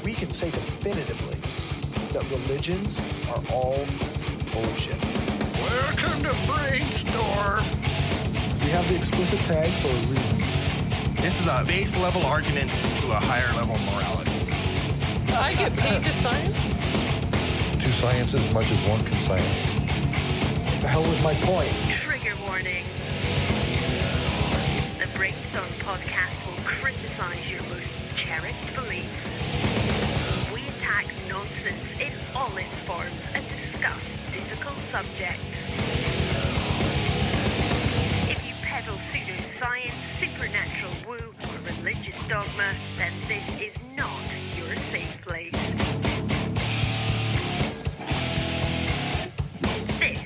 We can say definitively that religions are all bullshit. Welcome to Brainstorm. We have the explicit tag for a reason. This is a base level argument to a higher level morality. I get paid to science? Two science as much as one can science. What the hell was my point? Trigger warning. The Brainstorm podcast will criticize your most cherished beliefs. We attack nonsense in all its forms and discuss difficult subjects. If you peddle pseudoscience, supernatural woo, or religious dogma, then this is not your safe place. This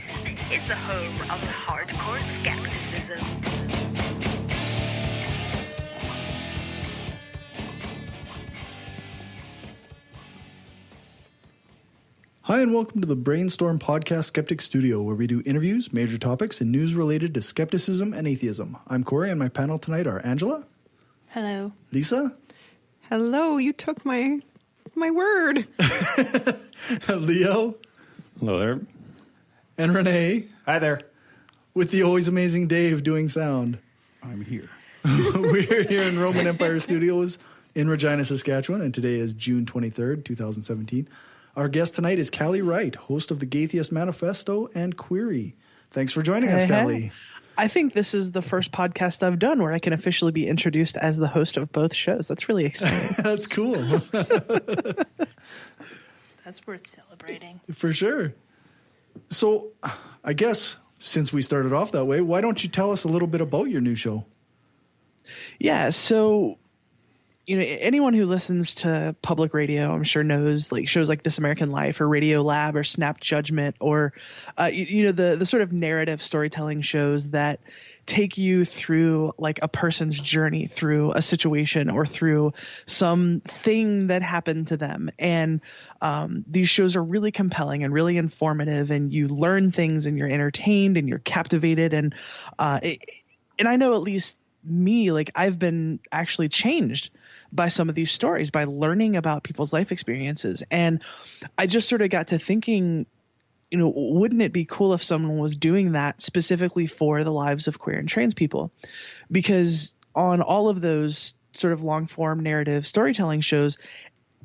is the home of hardcore skepticism. Hi, and welcome to the Brainstorm Podcast Skeptic Studio, where we do interviews, major topics, and news related to skepticism and atheism. I'm Corey, and my panel tonight are Angela. Hello. Lisa. Hello, you took my word. Leo. Hello there. And Renee. Hi there. With the always amazing Dave doing sound. I'm here. We're here in Roman Empire Studios in Regina, Saskatchewan, and today is June 23rd, 2017. Our guest tonight is Callie Wright, host of the Gaytheist Manifesto and Queery. Thanks for joining us, Callie. I think this is the first podcast I've done where I can officially be introduced as the host of both shows. That's really exciting. That's cool. That's worth celebrating. For sure. So, I guess since we started off that way, why don't you tell us a little bit about your new show? Yeah, so anyone who listens to public radio, I'm sure knows like shows like This American Life or Radio Lab or Snap Judgment or the sort of narrative storytelling shows that take you through like a person's journey through a situation or through something that happened to them. And these shows are really compelling and really informative, and you learn things and you're entertained and you're captivated. And I know at least me, like I've been actually changed by some of these stories, by learning about people's life experiences. And I just sort of got to thinking, wouldn't it be cool if someone was doing that specifically for the lives of queer and trans people? Because on all of those sort of long form narrative storytelling shows,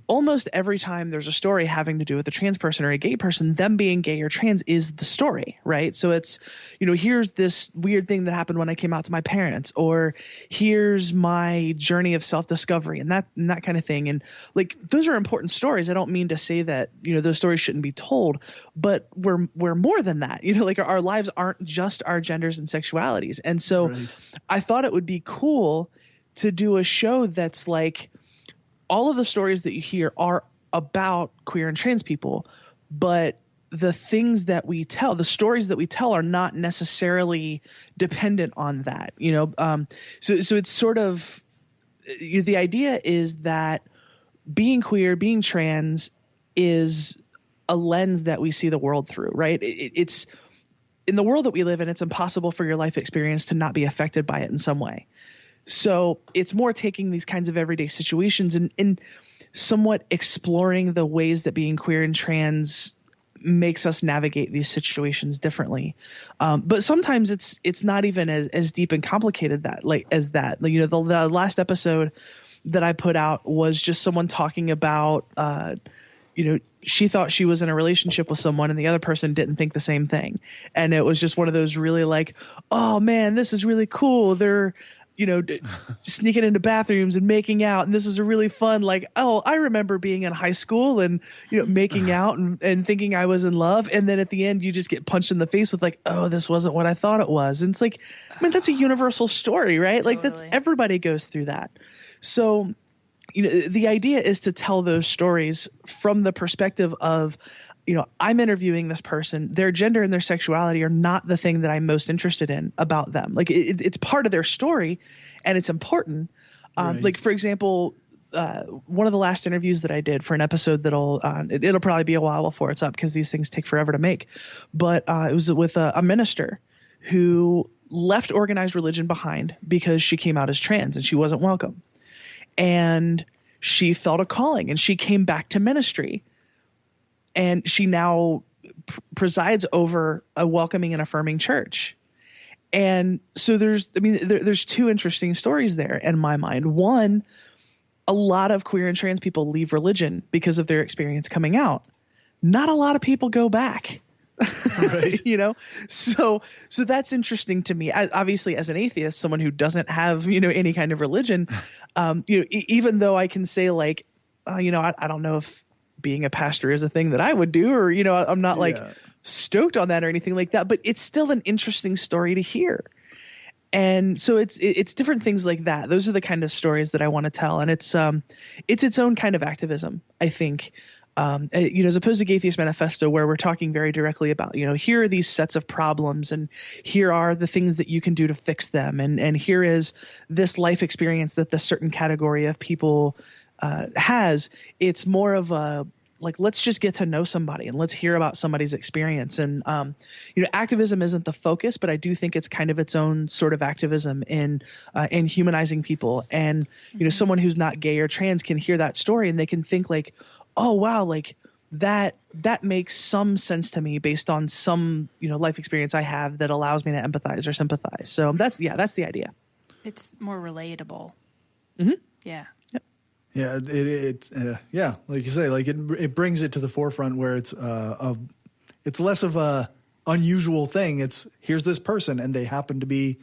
almost every time there's a story having to do with a trans person or a gay person, them being gay or trans is the story, right? So it's, here's this weird thing that happened when I came out to my parents, or here's my journey of self-discovery and that kind of thing. And like, those are important stories. I don't mean to say that, those stories shouldn't be told, but we're more than that. Like our lives aren't just our genders and sexualities. And so right. I thought it would be cool to do a show that's like, all of the stories that you hear are about queer and trans people, but the things that we tell, the stories that we tell are not necessarily dependent on that, So it's sort of the idea is that being queer, being trans is a lens that we see the world through, right? It's in the world that we live in, it's impossible for your life experience to not be affected by it in some way. So it's more taking these kinds of everyday situations and somewhat exploring the ways that being queer and trans makes us navigate these situations differently. But sometimes it's not even as deep and complicated as that. The last episode that I put out was just someone talking about, she thought she was in a relationship with someone and the other person didn't think the same thing. And it was just one of those really like, oh man, this is really cool. They're, sneaking into bathrooms and making out. And this is a really fun, like, oh, I remember being in high school and, making out and thinking I was in love. And then at the end, you just get punched in the face with like, oh, this wasn't what I thought it was. And it's like, that's a universal story, right? Totally. Like everybody goes through that. So, the idea is to tell those stories from the perspective of, I'm interviewing this person, their gender and their sexuality are not the thing that I'm most interested in about them. Like it's part of their story and it's important. Right. Like for example, one of the last interviews that I did for an episode that'll probably be a while before it's up because these things take forever to make. But it was with a minister who left organized religion behind because she came out as trans and she wasn't welcome. and she felt a calling and she came back to ministry, and she now presides over a welcoming and affirming church. And so there's two interesting stories there in my mind. One, a lot of queer and trans people leave religion because of their experience coming out. Not a lot of people go back. Right. So that's interesting to me. Obviously, as an atheist, someone who doesn't have, any kind of religion, even though I can say like, I don't know if being a pastor is a thing that I would do, or, I'm not like stoked on that or anything like that, but it's still an interesting story to hear. And so it's different things like that. Those are the kind of stories that I want to tell. And it's its own kind of activism, I think. As opposed to Gaytheist Manifesto, where we're talking very directly about, here are these sets of problems and here are the things that you can do to fix them. And here is this life experience that this certain category of people has. It's more of a, like, let's just get to know somebody and let's hear about somebody's experience. And, activism isn't the focus, but I do think it's kind of its own sort of activism in humanizing people. And, someone who's not gay or trans can hear that story and they can think like, oh, wow, like that makes some sense to me based on some, life experience I have that allows me to empathize or sympathize. So that's the idea. It's more relatable. Mm-hmm. Yeah. Yeah, yeah, like you say, like it brings it to the forefront where it's less of a unusual thing. It's here's this person and they happen to be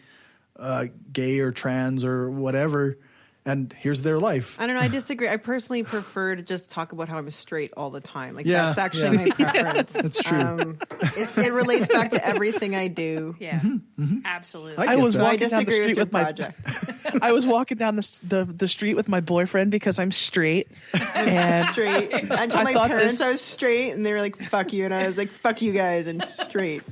gay or trans or whatever, and here's their life. I don't know. I disagree. I personally prefer to just talk about how I'm straight all the time. Like Yeah, that's actually my preference. That's true. It relates back to everything I do. Yeah, absolutely. I I was that. walking down the disagree street with your with my project. I was walking down the street with my boyfriend because I'm straight. And Straight. I told my thought parents this- I was straight, and they were like, "Fuck you," and I was like, "Fuck you guys," and straight.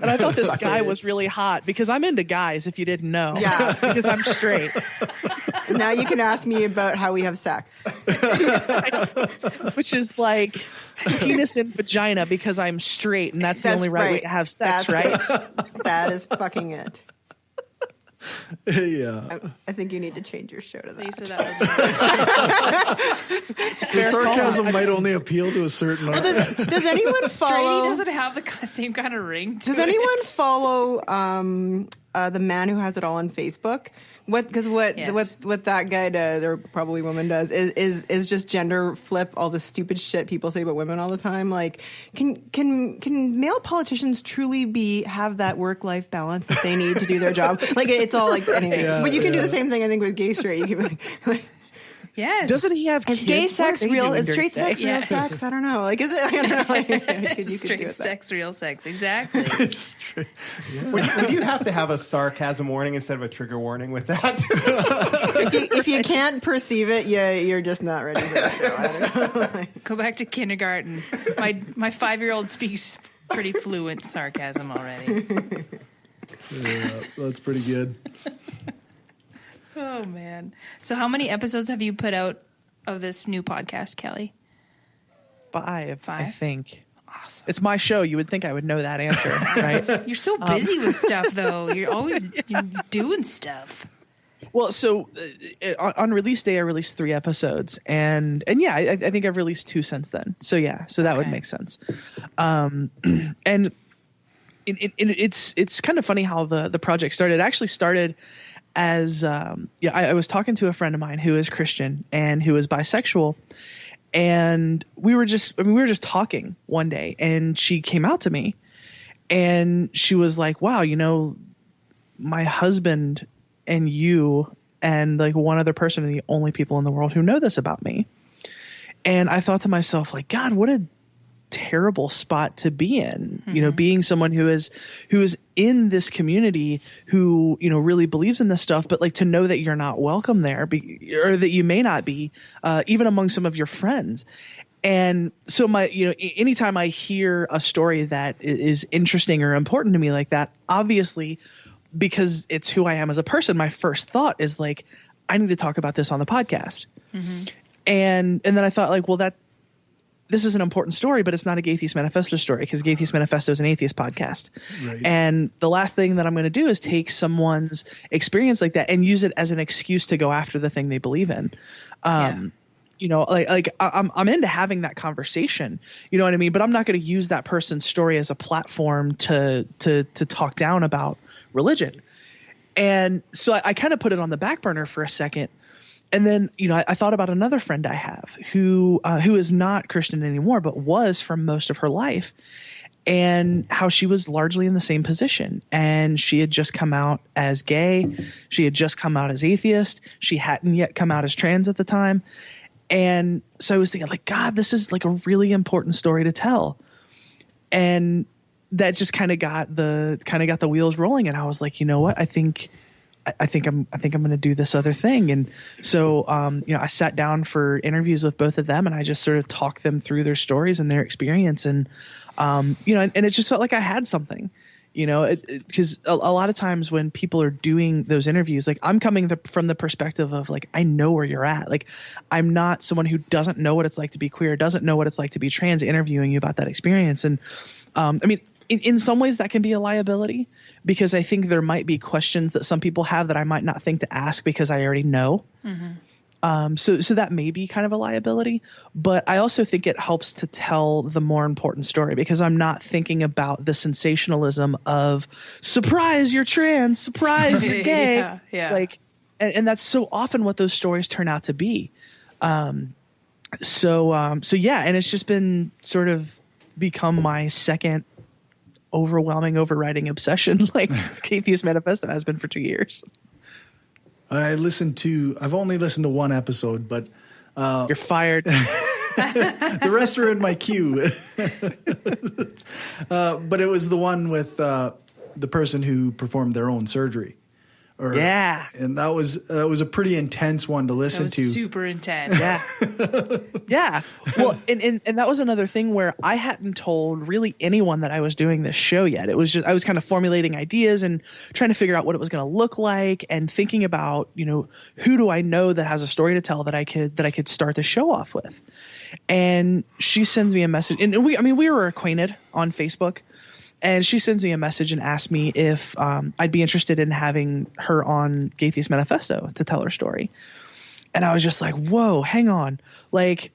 And I thought this guy was really hot because I'm into guys, if you didn't know. Yeah. Because I'm straight. And now you can ask me about how we have sex. Which is like penis and vagina because I'm straight, and that's the only right way to have sex, right? That is fucking it. Yeah, I think you need to change your show to that. Lisa, that was the sarcasm might only appeal to a certain. Does anyone Straighty follow? doesn't have the same kind of ring to Does it. anyone follow the man who has it all on Facebook? What that guy does, or probably woman does, is just gender flip all the stupid shit people say about women all the time. Like, can male politicians truly have that work-life balance that they need to do their job? Like, it's all like, anyway. Yeah, But you can do yeah. the same thing, I think, with gay straight. You can like Yes. Doesn't he have is kids? gay What are sex they real? doing Is during straight the day? sex real Yes. sex? I don't know. Like, is it? I don't know. Like, you could do Straight it. sex, real sex. Exactly. Would you have to have a sarcasm warning instead of a trigger warning with that? If you can't perceive it, you're just not ready for the show. I don't know. Go back to kindergarten. My 5-year-old speaks pretty fluent sarcasm already. Yeah, that's pretty good. Oh man. So how many episodes have you put out of this new podcast, Kelly? 5, I Five? think. Awesome. It's my show. You would think I would know that answer, right? You're so busy with stuff, though. You're always doing stuff. Well, so on release day, I released 3 episodes, and yeah, I think I've released 2 since then. So yeah, so that would Okay. make sense. And it's kind of funny how the project started. It actually started as I was talking to a friend of mine who is Christian and who is bisexual, and we were just talking one day, and she came out to me, and she was like, "Wow, my husband and you and like one other person are the only people in the world who know this about me." And I thought to myself, like, God, what a terrible spot to be in, being someone who is in this community who, really believes in this stuff, but like to know that you're not welcome there or that you may not be, even among some of your friends. And so anytime I hear a story that is interesting or important to me like that, obviously, because it's who I am as a person, my first thought is like, I need to talk about this on the podcast. Mm-hmm. And then I thought like, well, this is an important story, but it's not a Gaytheist Manifesto story because Gaytheist Manifesto is an atheist podcast. Right. And the last thing that I'm going to do is take someone's experience like that and use it as an excuse to go after the thing they believe in. You know, I'm into having that conversation, you know what I mean? But I'm not going to use that person's story as a platform to talk down about religion. And so I kind of put it on the back burner for a second. And then, you know, I thought about another friend I have who is not Christian anymore, but was for most of her life, and how she was largely in the same position. And she had just come out as gay. She had just come out as atheist. She hadn't yet come out as trans at the time. And so I was thinking, like, God, this is like a really important story to tell. And that just kind of got the wheels rolling. And I was like, you know what? I think I'm going to do this other thing. And so, you know, I sat down for interviews with both of them, and I just sort of talked them through their stories and their experience. And, you know, and it just felt like I had something, you know, because a lot of times when people are doing those interviews, like, I'm coming from the perspective of, like, I know where you're at. Like, I'm not someone who doesn't know what it's like to be queer, doesn't know what it's like to be trans, interviewing you about that experience. And, I mean, in some ways that can be a liability, because I think there might be questions that some people have that I might not think to ask because I already know. Mm-hmm. So that may be kind of a liability, but I also think it helps to tell the more important story, because I'm not thinking about the sensationalism of surprise, you're trans, surprise, you're gay. Yeah. Like, and that's so often what those stories turn out to be. So yeah, and it's just been sort of become my second overwhelming, overriding obsession, like Gaytheist Manifesto has been for 2 years. I've only listened to one episode, but you're fired. The rest are in my queue. But it was the one with the person who performed their own surgery. Yeah. And that was a pretty intense one to listen to. Super intense. Yeah. Yeah. Well, and that was another thing where I hadn't told really anyone that I was doing this show yet. It was just, I was kind of formulating ideas and trying to figure out what it was going to look like, and thinking about, you know, who do I know that has a story to tell that I could start the show off with. And she sends me a message, and we were acquainted on Facebook. And she sends me a message and asks me if I'd be interested in having her on Gaytheist Manifesto to tell her story. And I was just like, whoa, hang on. Like,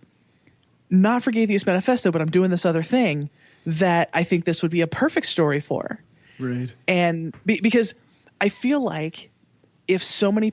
not for Gaytheist Manifesto, but I'm doing this other thing that I think this would be a perfect story for. Right. And because I feel like if so many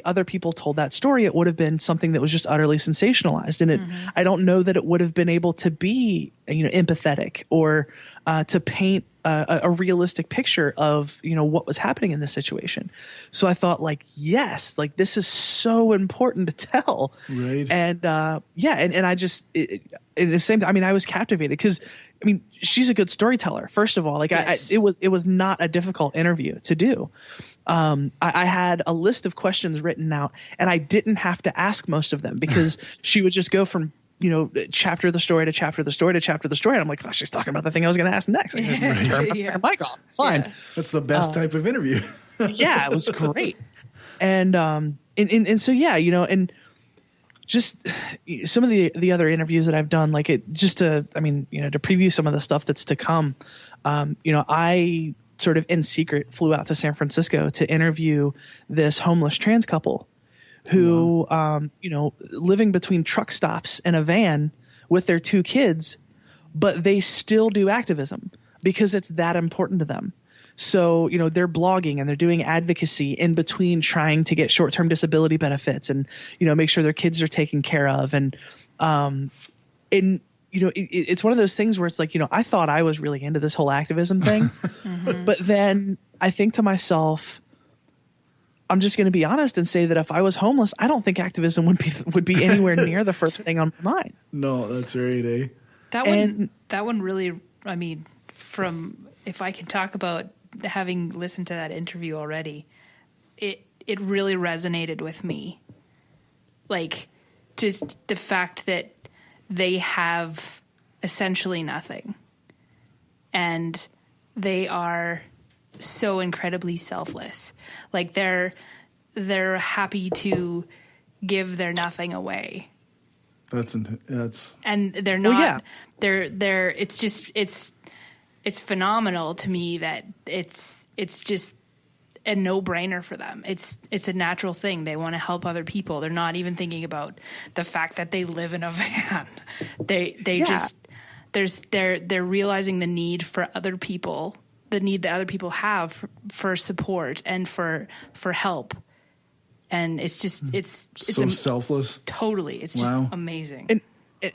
other people told that story, it would have been something that was just utterly sensationalized. And I don't know that it would have been able to be, you know, empathetic or to paint a realistic picture of, you know, what was happening in this situation. So I thought, like, yes, like, this is so important to tell. Right. And and I just at the same time, I mean, I was captivated because, I mean, she's a good storyteller. First of all, like, yes. it was not a difficult interview to do. I had a list of questions written out, and I didn't have to ask most of them because she would just go from, you know, chapter of the story to chapter of the story to chapter of the story. And I'm like, oh, she's talking about the thing I was going to ask next. I can turn my mic off. Fine. Yeah. That's the best type of interview. Yeah, it was great. And so, yeah, you know, and just some of the other interviews that I've done, like, it just to preview some of the stuff that's to come. You know, I sort of in secret flew out to San Francisco to interview this homeless trans couple who, you know, living between truck stops in a van with their 2 kids, but they still do activism because it's that important to them. So, you know, they're blogging and they're doing advocacy in between trying to get short-term disability benefits and, you know, make sure their kids are taken care of. And, you know, it's one of those things where it's like, you know, I thought I was really into this whole activism thing, but then I think to myself, I'm just going to be honest and say that if I was homeless, I don't think activism would be anywhere near the first thing on my mind. No, that's right, eh? That one really, I mean, if I can talk about having listened to that interview already, it really resonated with me. Like, just the fact that they have essentially nothing, and they are so incredibly selfless. Like, they're happy to give their nothing away. And they're not. They're. It's just it's phenomenal to me that it's just a no-brainer for them. It's a natural thing. They want to help other people. They're not even thinking about the fact that they live in a van. They just they're realizing the need for other people, the need that other people have for support and for help. And it's just it's so selfless. Totally. It's just amazing.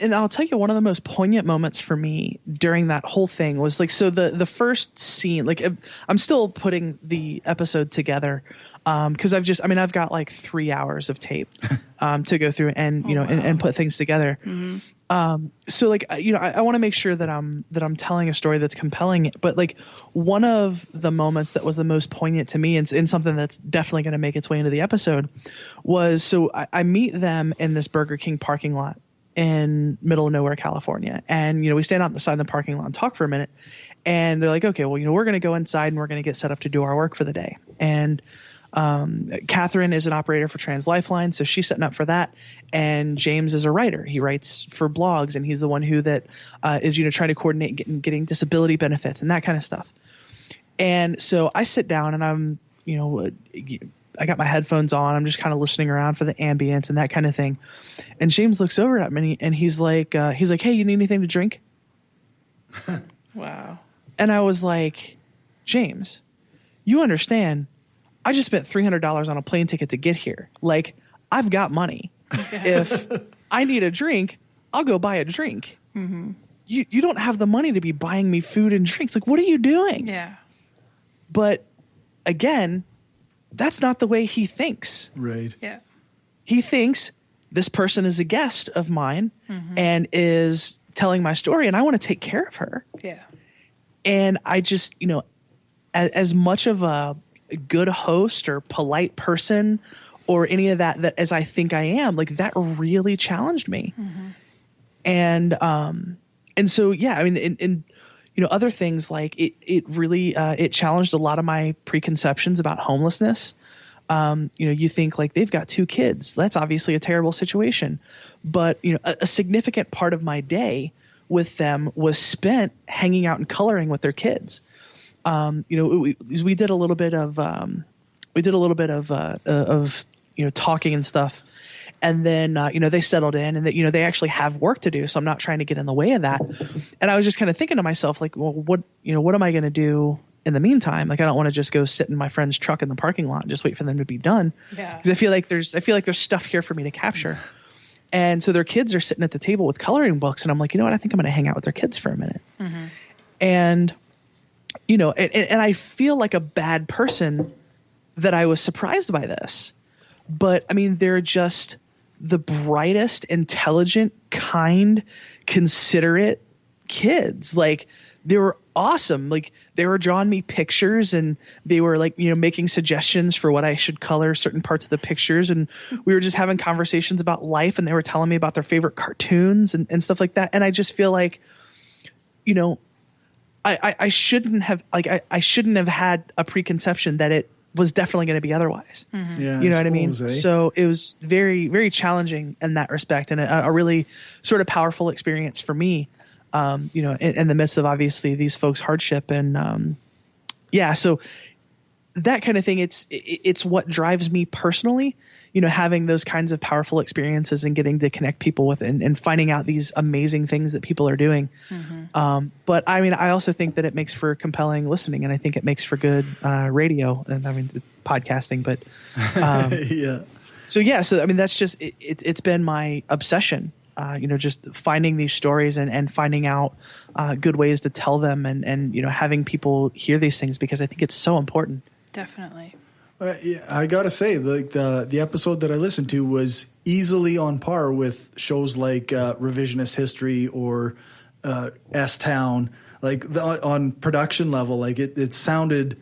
And I'll tell you, one of the most poignant moments for me during that whole thing was like, so the first scene, like I'm still putting the episode together because I've got like 3 hours of tape to go through and, and put things together. Mm-hmm. So like, I want to make sure that I'm telling a story that's compelling, but like one of the moments that was the most poignant to me and something that's definitely going to make its way into the episode was, so I meet them in this Burger King parking lot in middle of nowhere, California. And, we stand out on the side of the parking lot and talk for a minute. And they're like, okay, well, we're going to go inside and we're going to get set up to do our work for the day. And Catherine is an operator for Trans Lifeline, so she's setting up for that. And James is a writer. He writes for blogs, and he's the one who is trying to coordinate getting disability benefits and that kind of stuff. And so I sit down and I'm, I got my headphones on. I'm just kind of listening around for the ambience and that kind of thing. And James looks over at me and he's like, hey, you need anything to drink? Wow. And I was like, James, you understand, I just spent $300 on a plane ticket to get here. Like, I've got money. If I need a drink, I'll go buy a drink. Mm-hmm. You don't have the money to be buying me food and drinks. Like, what are you doing? Yeah. But again, that's not the way he thinks. Right. Yeah. He thinks this person is a guest of mine and is telling my story, and I want to take care of her. Yeah. And I just, as much of a good host or polite person or any of that as I think I am, like that really challenged me. Mm-hmm. And so, yeah, I mean, and other things like it really it challenged a lot of my preconceptions about homelessness. You think like they've got 2 kids. That's obviously a terrible situation. But, a significant part of my day with them was spent hanging out and coloring with their kids. We did a little bit of talking and stuff. And then, they settled in and that, they actually have work to do. So I'm not trying to get in the way of that. And I was just kind of thinking to myself, like, well, what am I going to do in the meantime? Like, I don't want to just go sit in my friend's truck in the parking lot and just wait for them to be done. Yeah. Because I feel like there's stuff here for me to capture. And so their kids are sitting at the table with coloring books. And I'm like, I think I'm going to hang out with their kids for a minute. Mm-hmm. And, and I feel like a bad person that I was surprised by this. But I mean, they're just the brightest, intelligent, kind, considerate kids. Like, they were awesome. Like, they were drawing me pictures and they were like, making suggestions for what I should color certain parts of the pictures. And we were just having conversations about life, and they were telling me about their favorite cartoons and stuff like that. And I just feel like, I shouldn't have had a preconception that it was definitely going to be otherwise. Mm-hmm. Yeah, you know what I mean? So it was very, very challenging in that respect, and a really sort of powerful experience for me, in the midst of obviously these folks' hardship. And so that kind of thing, it's what drives me personally, having those kinds of powerful experiences and getting to connect people with and finding out these amazing things that people are doing. Mm-hmm. But I mean, I also think that it makes for compelling listening, and I think it makes for good radio and podcasting, but yeah. So I mean, that's just, it's been my obsession, just finding these stories and finding out good ways to tell them and having people hear these things, because I think it's so important. Definitely. Yeah, I gotta say, like the episode that I listened to was easily on par with shows like Revisionist History or S-Town. Like on production level, like it sounded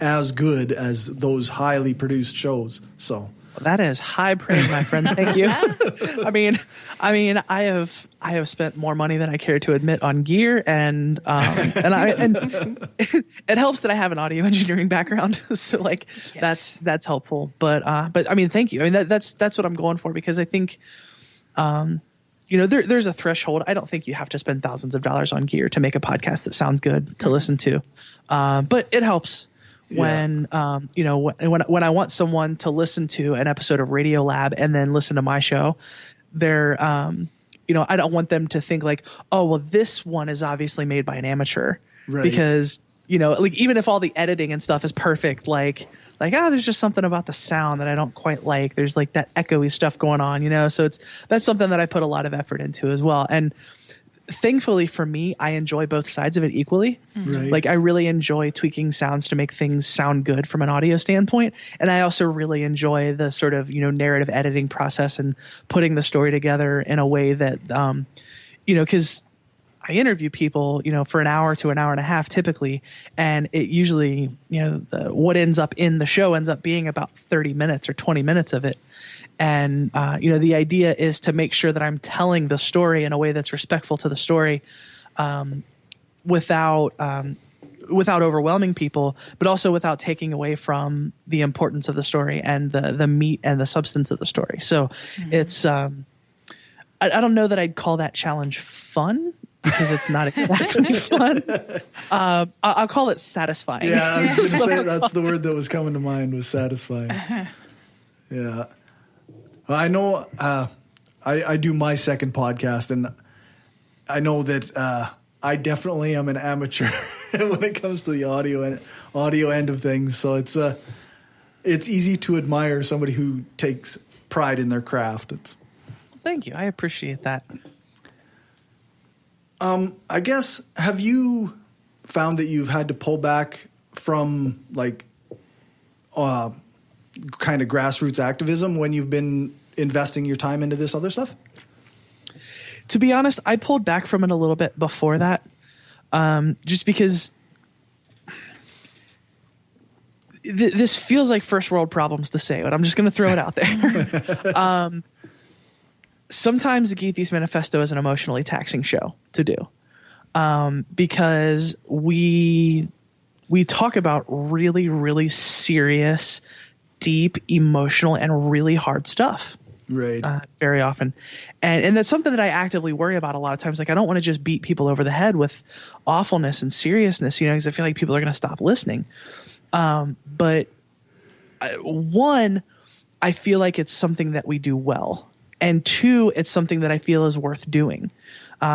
as good as those highly produced shows. So that is high praise, my friend. Thank you. I mean, I have spent more money than I care to admit on gear, and it helps that I have an audio engineering background. So like, yes. that's helpful. But I mean, thank you. I mean, that's what I'm going for, because I think, There's a threshold. I don't think you have to spend thousands of dollars on gear to make a podcast that sounds good to listen to. But it helps when when I want someone to listen to an episode of Radio Lab and then listen to my show, they're I don't want them to think like, oh, well, this one is obviously made by an amateur, right? Because even if all the editing and stuff is perfect, there's just something about the sound that I don't quite like. There's like that echoey stuff going on, so that's something that I put a lot of effort into as well. And thankfully for me, I enjoy both sides of it equally. Right. Like I really enjoy tweaking sounds to make things sound good from an audio standpoint. And I also really enjoy the sort of, narrative editing process and putting the story together in a way that, because I interview people, for an hour to an hour and a half typically, and it usually, what ends up in the show ends up being about 30 minutes or 20 minutes of it. And, the idea is to make sure that I'm telling the story in a way that's respectful to the story, without overwhelming people, but also without taking away from the importance of the story and the meat and the substance of the story. So it's, I don't know that I'd call that challenge fun, because it's not exactly fun. I'll call it satisfying. Yeah, I was going to say that's the word that was coming to mind, was satisfying. Yeah. I know I do my second podcast, and I know that I definitely am an amateur when it comes to the audio end of things. So it's easy to admire somebody who takes pride in their craft. Thank you. I appreciate that. I guess, have you found that you've had to pull back from kind of grassroots activism when you've been investing your time into this other stuff? To be honest, I pulled back from it a little bit before that, just because this feels like first world problems to say, but I'm just going to throw it out there. Sometimes the Gaytheist Manifesto is an emotionally taxing show to do, because we talk about really, really serious, deep, emotional, and really hard stuff. Right. Very often. And that's something that I actively worry about a lot of times. Like, I don't want to just beat people over the head with awfulness and seriousness, because I feel like people are going to stop listening. But one, I feel like it's something that we do well. And two, it's something that I feel is worth doing,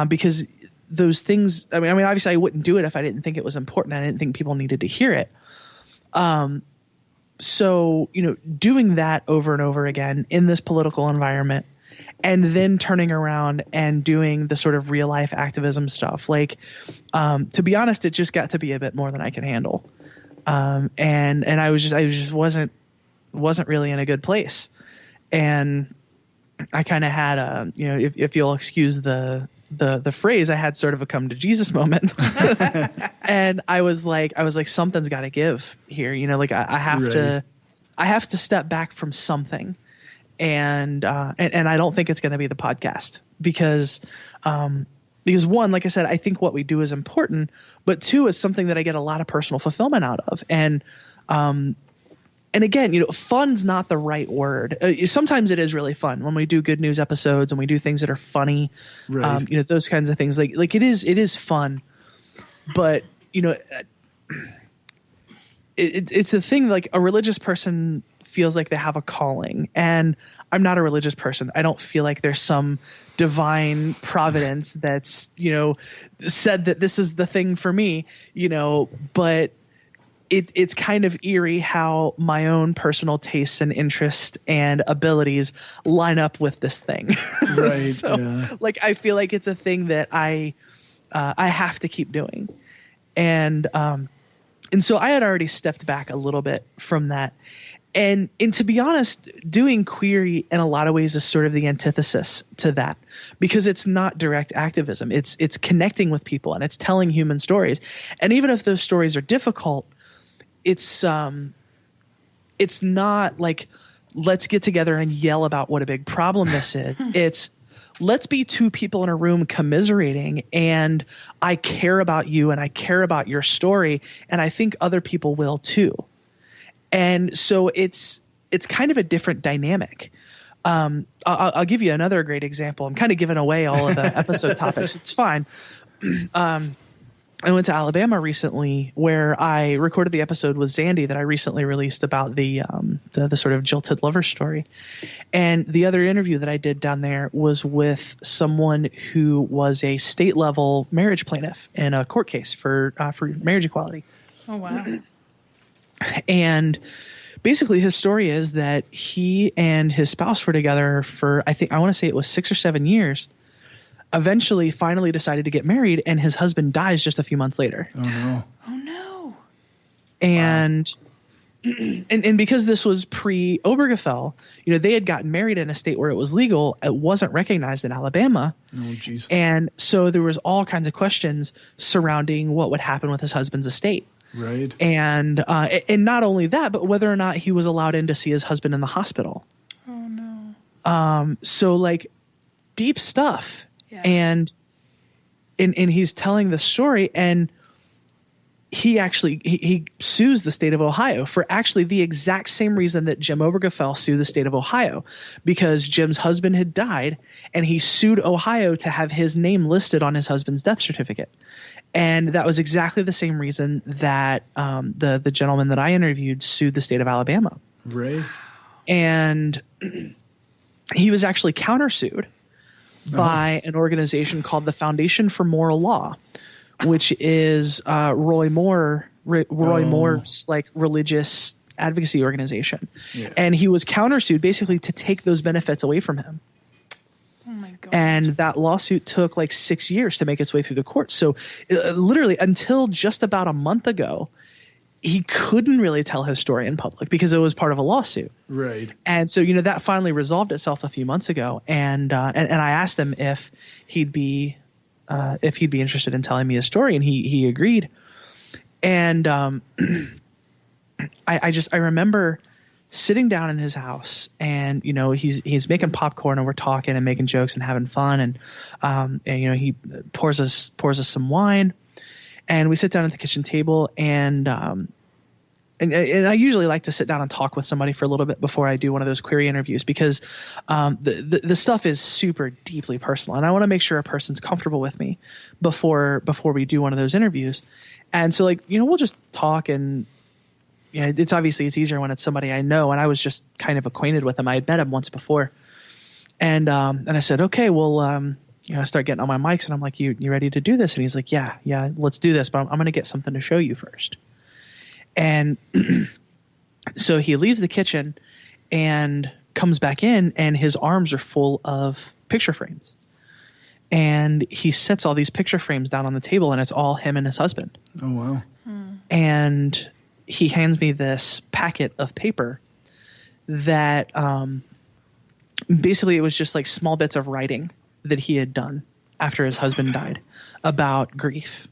because those things, I mean, obviously I wouldn't do it if I didn't think it was important. I didn't think people needed to hear it. So, doing that over and over again in this political environment, and then turning around and doing the sort of real life activism stuff, to be honest, it just got to be a bit more than I could handle. And I just wasn't really in a good place. And I kind of had if you'll excuse the phrase, I had sort of a come to Jesus moment. And I was like, something's got to give here. I have to step back from something. And I don't think it's going to be the podcast, because one, like I said, I think what we do is important, but two, it's something that I get a lot of personal fulfillment out of. And again, fun's not the right word. Sometimes it is really fun when we do good news episodes and we do things that are funny, right. Those kinds of things. Like it is fun, but it's a thing. Like, a religious person feels like they have a calling, and I'm not a religious person. I don't feel like there's some divine providence that's said that this is the thing for me. But it's kind of eerie how my own personal tastes and interests and abilities line up with this thing. Right. So, yeah. I feel like it's a thing that I have to keep doing. And so I had already stepped back a little bit from that. And to be honest, doing Queery in a lot of ways is sort of the antithesis to that, because it's not direct activism. It's connecting with people, and it's telling human stories. And even if those stories are difficult, it's not like, let's get together and yell about what a big problem this is. It's, let's be two people in a room commiserating, and I care about you and I care about your story, and I think other people will too. And so it's kind of a different dynamic. I'll give you another great example. I'm kind of giving away all of the episode topics. It's fine. I went to Alabama recently where I recorded the episode with Zandy that I recently released about the sort of jilted lover story. And the other interview that I did down there was with someone who was a state level marriage plaintiff in a court case for marriage equality. Oh, wow. And basically his story is that he and his spouse were together for, I want to say it was 6 or 7 years. Eventually, finally decided to get married, and his husband dies just a few months later. Oh no! Oh no! And and because this was pre-Obergefell, they had gotten married in a state where it was legal. It wasn't recognized in Alabama. Oh jeez! And so there was all kinds of questions surrounding what would happen with his husband's estate. Right. And not only that, but whether or not he was allowed in to see his husband in the hospital. Oh no! So like deep stuff. Yeah. And he's telling the story, and he sues the state of Ohio for actually the exact same reason that Jim Obergefell sued the state of Ohio, because Jim's husband had died, and he sued Ohio to have his name listed on his husband's death certificate. And that was exactly the same reason that the gentleman that I interviewed sued the state of Alabama. Right. And he was actually countersued by an organization called the Foundation for Moral Law, which is Roy Moore's like religious advocacy organization. Yeah. And he was countersued basically to take those benefits away from him. Oh my God. And that lawsuit took like 6 years to make its way through the courts. So literally until just about a month ago, he couldn't really tell his story in public because it was part of a lawsuit. Right. And so, that finally resolved itself a few months ago. And I asked him if he'd be interested in telling me his story, and he agreed. And I remember sitting down in his house, and he's making popcorn, and we're talking and making jokes and having fun, and he pours us some wine. And we sit down at the kitchen table, and I usually like to sit down and talk with somebody for a little bit before I do one of those query interviews, because the stuff is super deeply personal, and I want to make sure a person's comfortable with me before we do one of those interviews. And so, we'll just talk, and it's easier when it's somebody I know, and I was just kind of acquainted with him. I had met him once before, and I said, okay, well. I start getting on my mics, and I'm like, you ready to do this? And he's like, yeah, let's do this, but I'm going to get something to show you first. And so he leaves the kitchen and comes back in, and his arms are full of picture frames. And he sets all these picture frames down on the table, and it's all him and his husband. Oh, wow. And he hands me this packet of paper that basically it was just like small bits of writing that he had done after his husband died about grief.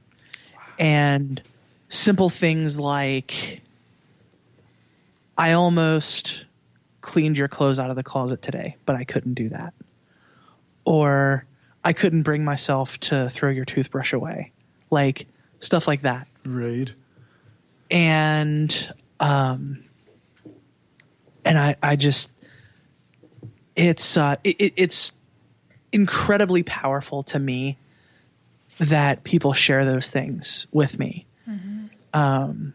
And simple things like, I almost cleaned your clothes out of the closet today, but I couldn't do that. Or I couldn't bring myself to throw your toothbrush away. Like stuff like that. Right. And I just, it's incredibly powerful to me that people share those things with me. Mm-hmm.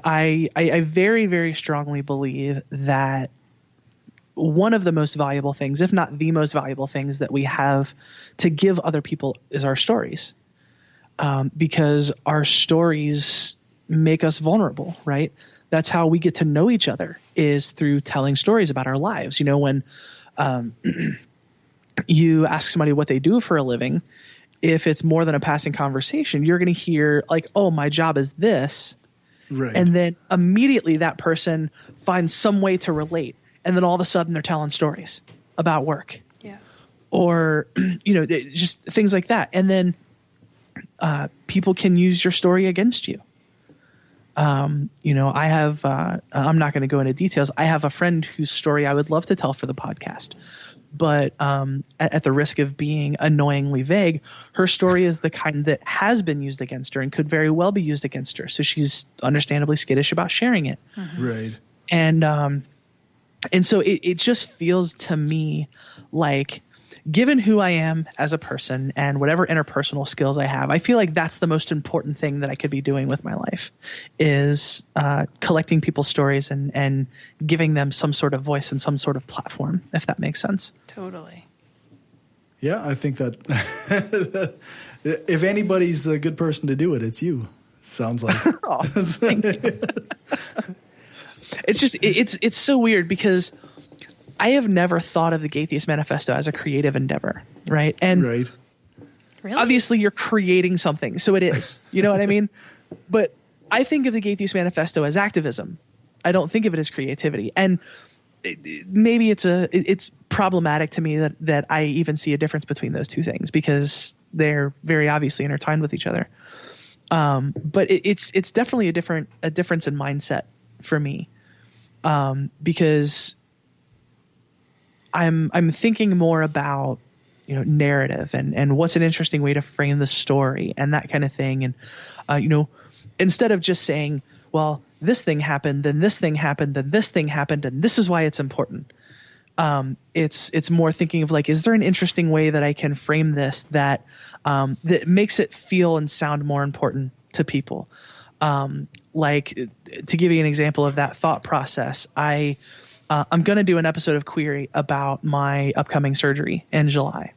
I very, very strongly believe that one of the most valuable things, if not the most valuable things that we have to give other people, is our stories. Because our stories make us vulnerable, right? That's how we get to know each other, is through telling stories about our lives. When you ask somebody what they do for a living, if it's more than a passing conversation, you're going to hear like, oh, my job is this. Right. And then immediately that person finds some way to relate. And then all of a sudden they're telling stories about work. Yeah. Or, just things like that. And then people can use your story against you. I have, I'm not going to go into details. I have a friend whose story I would love to tell for the podcast. But at the risk of being annoyingly vague, her story is the kind that has been used against her and could very well be used against her. So she's understandably skittish about sharing it. Mm-hmm. Right. And And so it just feels to me like, given who I am as a person and whatever interpersonal skills I have, I feel like that's the most important thing that I could be doing with my life is collecting people's stories and giving them some sort of voice and some sort of platform, if that makes sense. Totally. Yeah, I think that if anybody's the good person to do it, it's you. Sounds like. Oh, thank you. It's just it's so weird because I have never thought of the Gaytheist Manifesto as a creative endeavor, right? And right. Really? Obviously you're creating something, so it is. You know what I mean? But I think of the Gaytheist Manifesto as activism. I don't think of it as creativity. And maybe it's problematic to me that I even see a difference between those two things because they're very obviously intertwined with each other. But it's definitely a difference in mindset for me. Because I'm thinking more about, narrative and what's an interesting way to frame the story and that kind of thing. And, instead of just saying, well, this thing happened, then this thing happened, then this thing happened, and this is why it's important. It's more thinking of like, is there an interesting way that I can frame this that makes it feel and sound more important to people? Like to give you an example of that thought process, I'm going to do an episode of Queery about my upcoming surgery in July.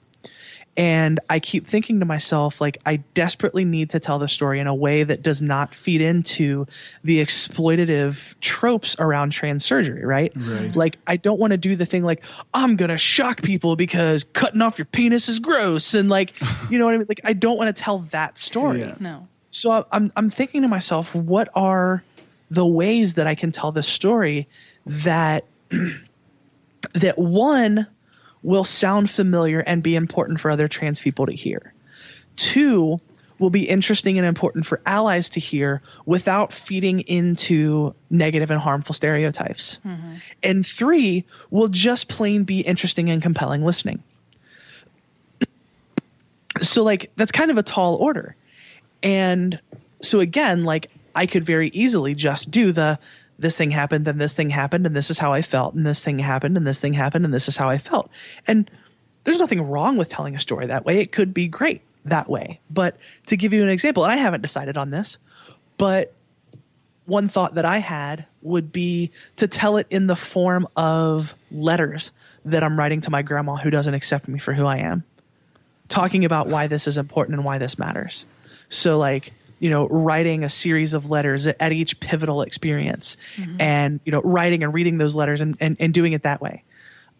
And I keep thinking to myself, like, I desperately need to tell the story in a way that does not feed into the exploitative tropes around trans surgery, right? Like, I don't want to do the thing like, I'm going to shock people because cutting off your penis is gross. And like, you know what I mean? Like, I don't want to tell that story. Yeah. No. So I'm thinking to myself, what are the ways that I can tell this story that that one will sound familiar and be important for other trans people to hear. Two, will be interesting and important for allies to hear without feeding into negative and harmful stereotypes. Mm-hmm. And three, will just plain be interesting and compelling listening. So like, that's kind of a tall order. And so again, like I could very easily just do this thing happened, then this thing happened, and this is how I felt, and this thing happened, and this thing happened, and this is how I felt. And there's nothing wrong with telling a story that way. It could be great that way. But to give you an example, and I haven't decided on this, but one thought that I had would be to tell it in the form of letters that I'm writing to my grandma who doesn't accept me for who I am, talking about why this is important and why this matters. So like, writing a series of letters at each pivotal experience, mm-hmm. and, writing and reading those letters and doing it that way.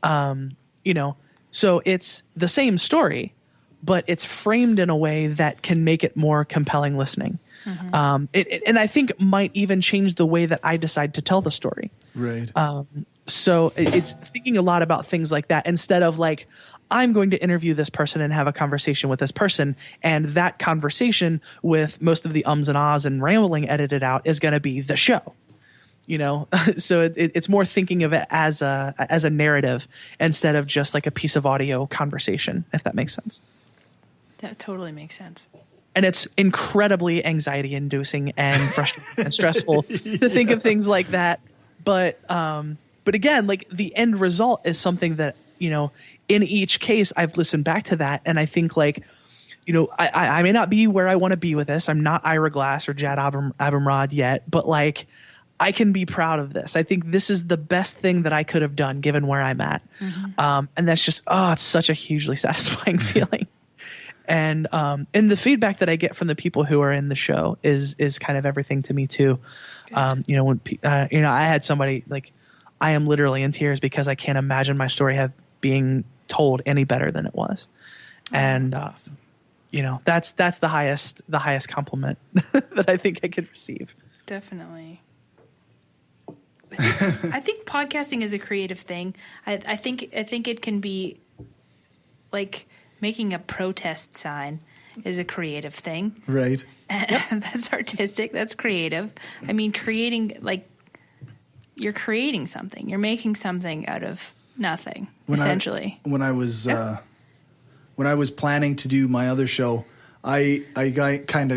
So it's the same story, but it's framed in a way that can make it more compelling listening. Mm-hmm. And I think might even change the way that I decide to tell the story. Right. So it's thinking a lot about things like that instead of like, I'm going to interview this person and have a conversation with this person, and that conversation with most of the ums and ahs and rambling edited out is going to be the show, So it's more thinking of it as a narrative instead of just like a piece of audio conversation, if that makes sense. That totally makes sense. And it's incredibly anxiety inducing and frustrating and stressful to think of things like that. But again, like the end result is something that, in each case, I've listened back to that, and I think like, I may not be where I want to be with this. I'm not Ira Glass or Jad Abumrad yet, but like, I can be proud of this. I think this is the best thing that I could have done given where I'm at. Mm-hmm. And that's just, it's such a hugely satisfying feeling. And the feedback that I get from the people who are in the show is kind of everything to me too. When I had somebody like, I am literally in tears because I can't imagine my story being told any better than it was. And, that's awesome. That's the highest compliment that I think I could receive. Definitely. I think podcasting is a creative thing. I think it can be like making a protest sign is a creative thing. Right. That's artistic. That's creative. I mean, you're creating something. You're making something out of nothing, essentially. When I was planning to do my other show, I got kind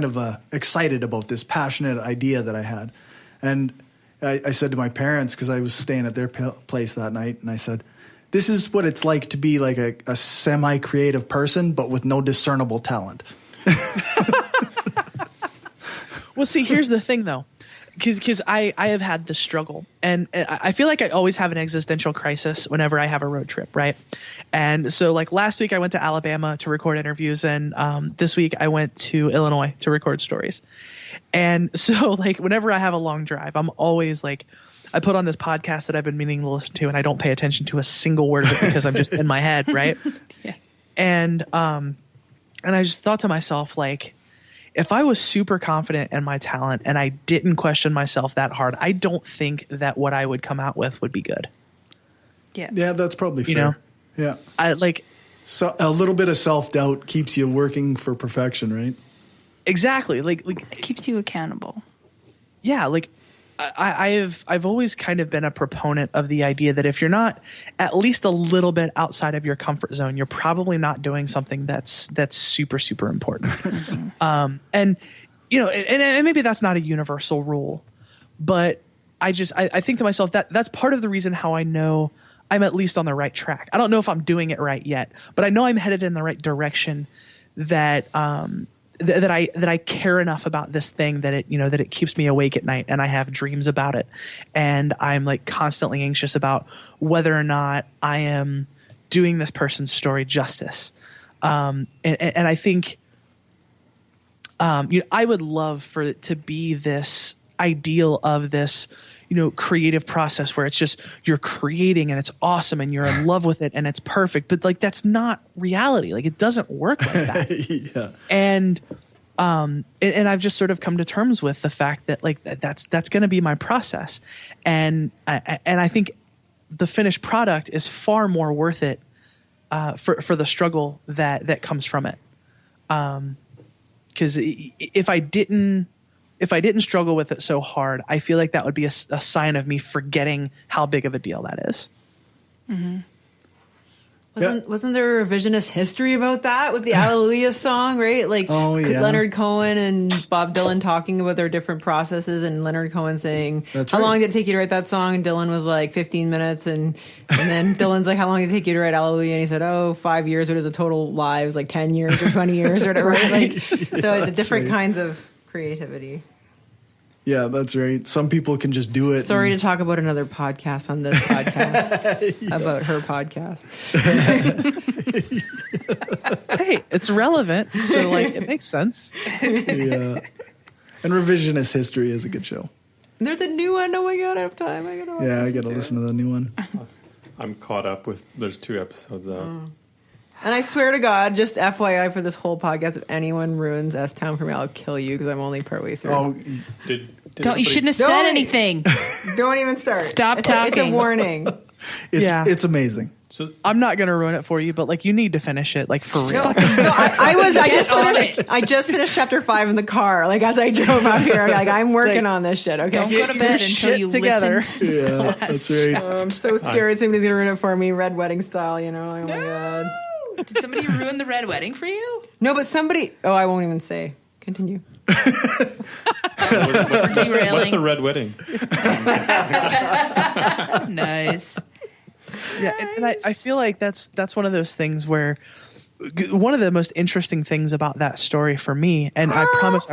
of excited about this passionate idea that I had, and I said to my parents, because I was staying at their place that night, and I said, this is what it's like to be like a semi-creative person, but with no discernible talent. Well, see, here's the thing, though. Because I have had this struggle, and I feel like I always have an existential crisis whenever I have a road trip, right? And so, like, last week I went to Alabama to record interviews, and this week I went to Illinois to record stories. And so, like, whenever I have a long drive, I'm always like, I put on this podcast that I've been meaning to listen to, and I don't pay attention to a single word of it because I'm just in my head, right? Yeah. And I just thought to myself, like, if I was super confident in my talent and I didn't question myself that hard, I don't think that what I would come out with would be good. Yeah. Yeah, that's probably fair. You know? Yeah. So a little bit of self-doubt keeps you working for perfection, right? Exactly. Like It keeps you accountable. Yeah, like I've always kind of been a proponent of the idea that if you're not at least a little bit outside of your comfort zone, you're probably not doing something that's super, super important. Mm-hmm. And you know, and maybe that's not a universal rule, but I think to myself that's part of the reason how I know I'm at least on the right track. I don't know if I'm doing it right yet, but I know I'm headed in the right direction. That I care enough about this thing that it keeps me awake at night, and I have dreams about it, and I'm like constantly anxious about whether or not I am doing this person's story justice. And I think I would love for it to be this ideal of this creative process where it's just you're creating and it's awesome and you're in love with it and it's perfect, but like that's not reality. Like it doesn't work like that. Yeah. And I've just sort of come to terms with the fact that like that's going to be my process, and I think the finished product is far more worth it for the struggle that comes from it. Because if I didn't struggle with it so hard, I feel like that would be a sign of me forgetting how big of a deal that is. Mm-hmm. Wasn't there a revisionist history about that with the Hallelujah song, right? Like Leonard Cohen and Bob Dylan talking about their different processes, and Leonard Cohen saying, how long did it take you to write that song? And Dylan was like 15 minutes. And then Dylan's like, how long did it take you to write Hallelujah? And he said, 5 years. It was a total lie. It was like 10 years or 20 years or whatever. Right? So it's different kinds of creativity. Yeah, that's right. Some people can just do it. Sorry to talk about another podcast on this podcast about her podcast. Hey, it's relevant, so like it makes sense. Yeah, and Revisionist History is a good show. And there's a new one. Oh my god, I have time. I gotta listen to the new one. I'm caught up with. There's 2 episodes out. And I swear to God, just FYI for this whole podcast, if anyone ruins S-Town for me, I'll kill you because I'm only partway through. Oh, you shouldn't have said anything. Don't even start. Stop talking. It's a warning. It's amazing. So I'm not going to ruin it for you, but like you need to finish it, like for real. I just finished chapter 5 in the car, like as I drove out here. Like I'm working on this shit. Okay, don't go to bed until you together. listen to the last that's right. I'm so scared somebody's going to ruin it for me, Red Wedding style. Oh my god. Did somebody ruin the Red Wedding for you? No, but somebody. Oh, I won't even say. Continue. What's the Red Wedding? Nice. Yeah, and I feel like that's one of those things where one of the most interesting things about that story for me, and I promise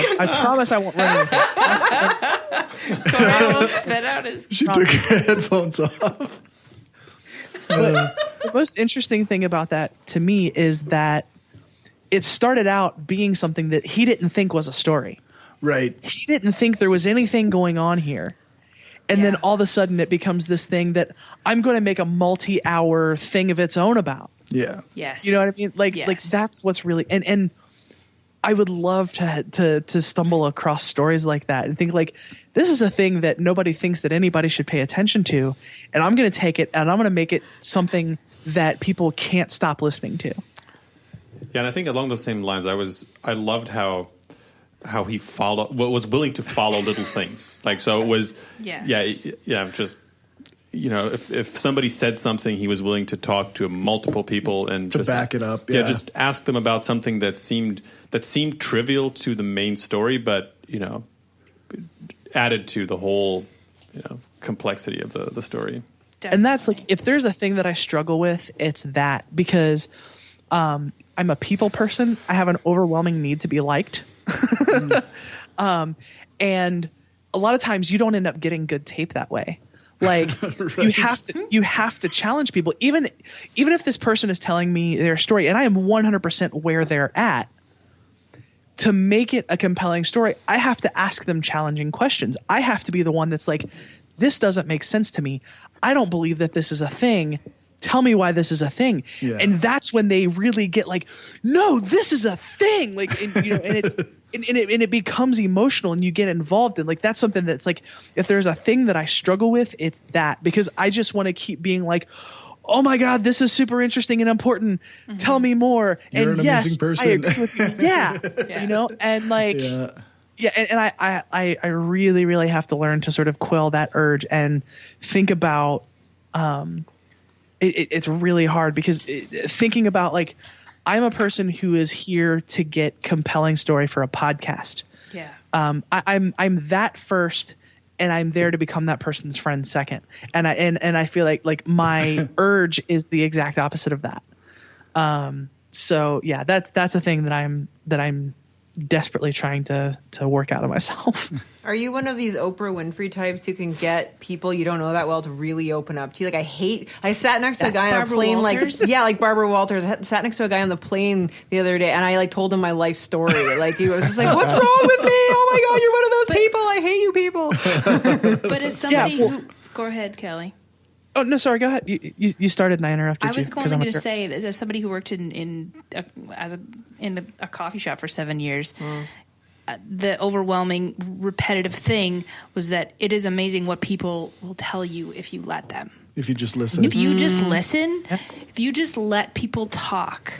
I won't run anything. Corey almost spit out his. She took her headphones off. But the most interesting thing about that to me is that it started out being something that he didn't think was a story. Right. He didn't think there was anything going on here. And then all of a sudden it becomes this thing that I'm going to make a multi-hour thing of its own about. Yeah. Yes. You know what I mean? Like that's what's really and I would love to stumble across stories like that and think like this is a thing that nobody thinks that anybody should pay attention to, and I'm going to take it and I'm going to make it something that people can't stop listening to. Yeah, and I think along those same lines, I loved how he was willing to follow little things. Like so it was just if somebody said something, he was willing to talk to multiple people and to back it up. Yeah, just ask them about something that seemed trivial to the main story, but added to the whole complexity of the story. Definitely. And that's like, if there's a thing that I struggle with, it's that, because I'm a people person. I have an overwhelming need to be liked. And a lot of times you don't end up getting good tape that way. Like right. you have to challenge people, even if this person is telling me their story and I am 100% where they're at. To make it a compelling story, I have to ask them challenging questions. I have to be the one that's like, this doesn't make sense to me. I don't believe that this is a thing. Tell me why this is a thing. Yeah. And that's when they really get like, no, this is a thing. Like, and it becomes emotional and you get involved. And like, that's something that's like, if there's a thing that I struggle with, it's that, because I just want to keep being like, oh my God, this is super interesting and important. Mm-hmm. Tell me more. You're and an yes, amazing person. I agree with you. Yeah. And like, and I really, really have to learn to sort of quell that urge and think about, it's really hard because thinking about like, I'm a person who is here to get compelling story for a podcast. Yeah. I'm that first, and I'm there to become that person's friend second. And I feel like my urge is the exact opposite of that. So yeah, that's a thing that I'm desperately trying to work out of myself. Are you one of these Oprah Winfrey types who can get people you don't know that well to really open up to you? Like I sat next to a guy on a plane, Walters? like Barbara Walters. I sat next to a guy on the plane the other day, and I like told him my life story. Like he was just like, "What's wrong with me? Oh my God, you're one of those people. I hate you people." But as somebody who, go ahead, Callie. Oh no, sorry. Go ahead. You started and I interrupted you. I was going to say, as somebody who worked in a coffee shop for 7 years, the overwhelming repetitive thing was that it is amazing what people will tell you if you let them. If you just listen. If you just listen, if you just let people talk.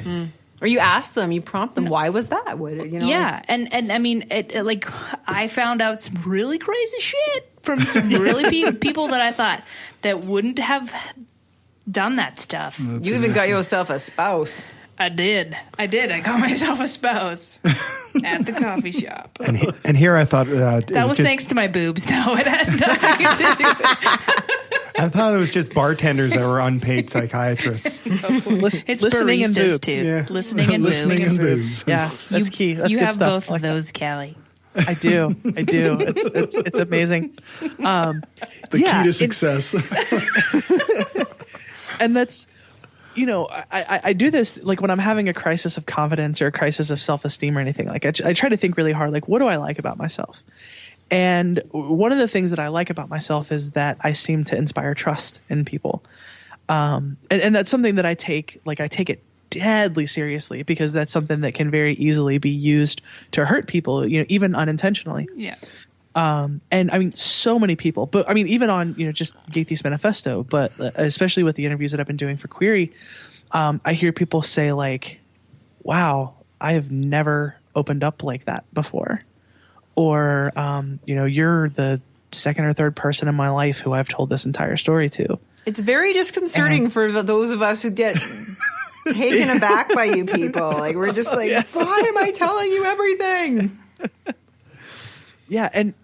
Or you ask them, you prompt them, why was that? Yeah, and I mean, like I found out some really crazy shit from some really people that I thought that wouldn't have done that stuff. You even got yourself a spouse. I did. I got myself a spouse at the coffee shop. And here I thought that was thanks to my boobs. No, it had nothing to do with it. I thought it was just bartenders that were unpaid psychiatrists. It's listening and baristas boobs. too. Yeah. Listening and boobs. Yeah, that's key. That's you good have stuff. both like of those, that. Callie. I do. It's amazing. The key to success. And that's, I do this like when I'm having a crisis of confidence or a crisis of self-esteem or anything. Like I try to think really hard, like, what do I like about myself? And one of the things that I like about myself is that I seem to inspire trust in people. And that's something that I take it deadly seriously, because that's something that can very easily be used to hurt people, even unintentionally. Yeah. And I mean, so many people, but I mean, even on, just Gaytheist Manifesto, but especially with the interviews that I've been doing for Queery, I hear people say like, wow, I have never opened up like that before. Or, you're the second or third person in my life who I've told this entire story to. It's very disconcerting for those of us who get taken aback by you people. Like, we're just like, why am I telling you everything? Yeah. And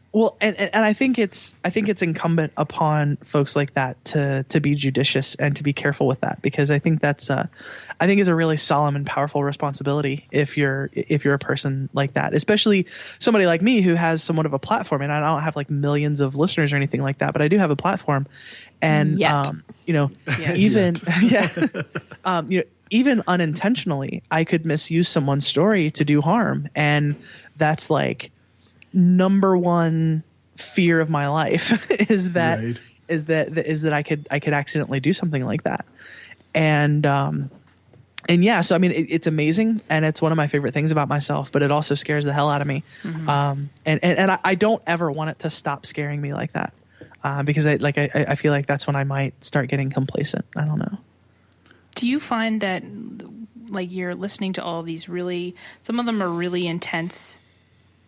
I think it's incumbent upon folks like that to be judicious and to be careful with that, because I think it's a really solemn and powerful responsibility if you're a person like that, especially somebody like me who has somewhat of a platform. And I don't have like millions of listeners or anything like that, but I do have a platform. And even unintentionally, I could misuse someone's story to do harm, and that's like number one fear of my life is that I could accidentally do something like that. And yeah, so I mean, it's amazing, and it's one of my favorite things about myself, but it also scares the hell out of me. Mm-hmm. And I don't ever want it to stop scaring me like that, because I feel like that's when I might start getting complacent. I don't know. Do you find that like you're listening to all these some of them are really intense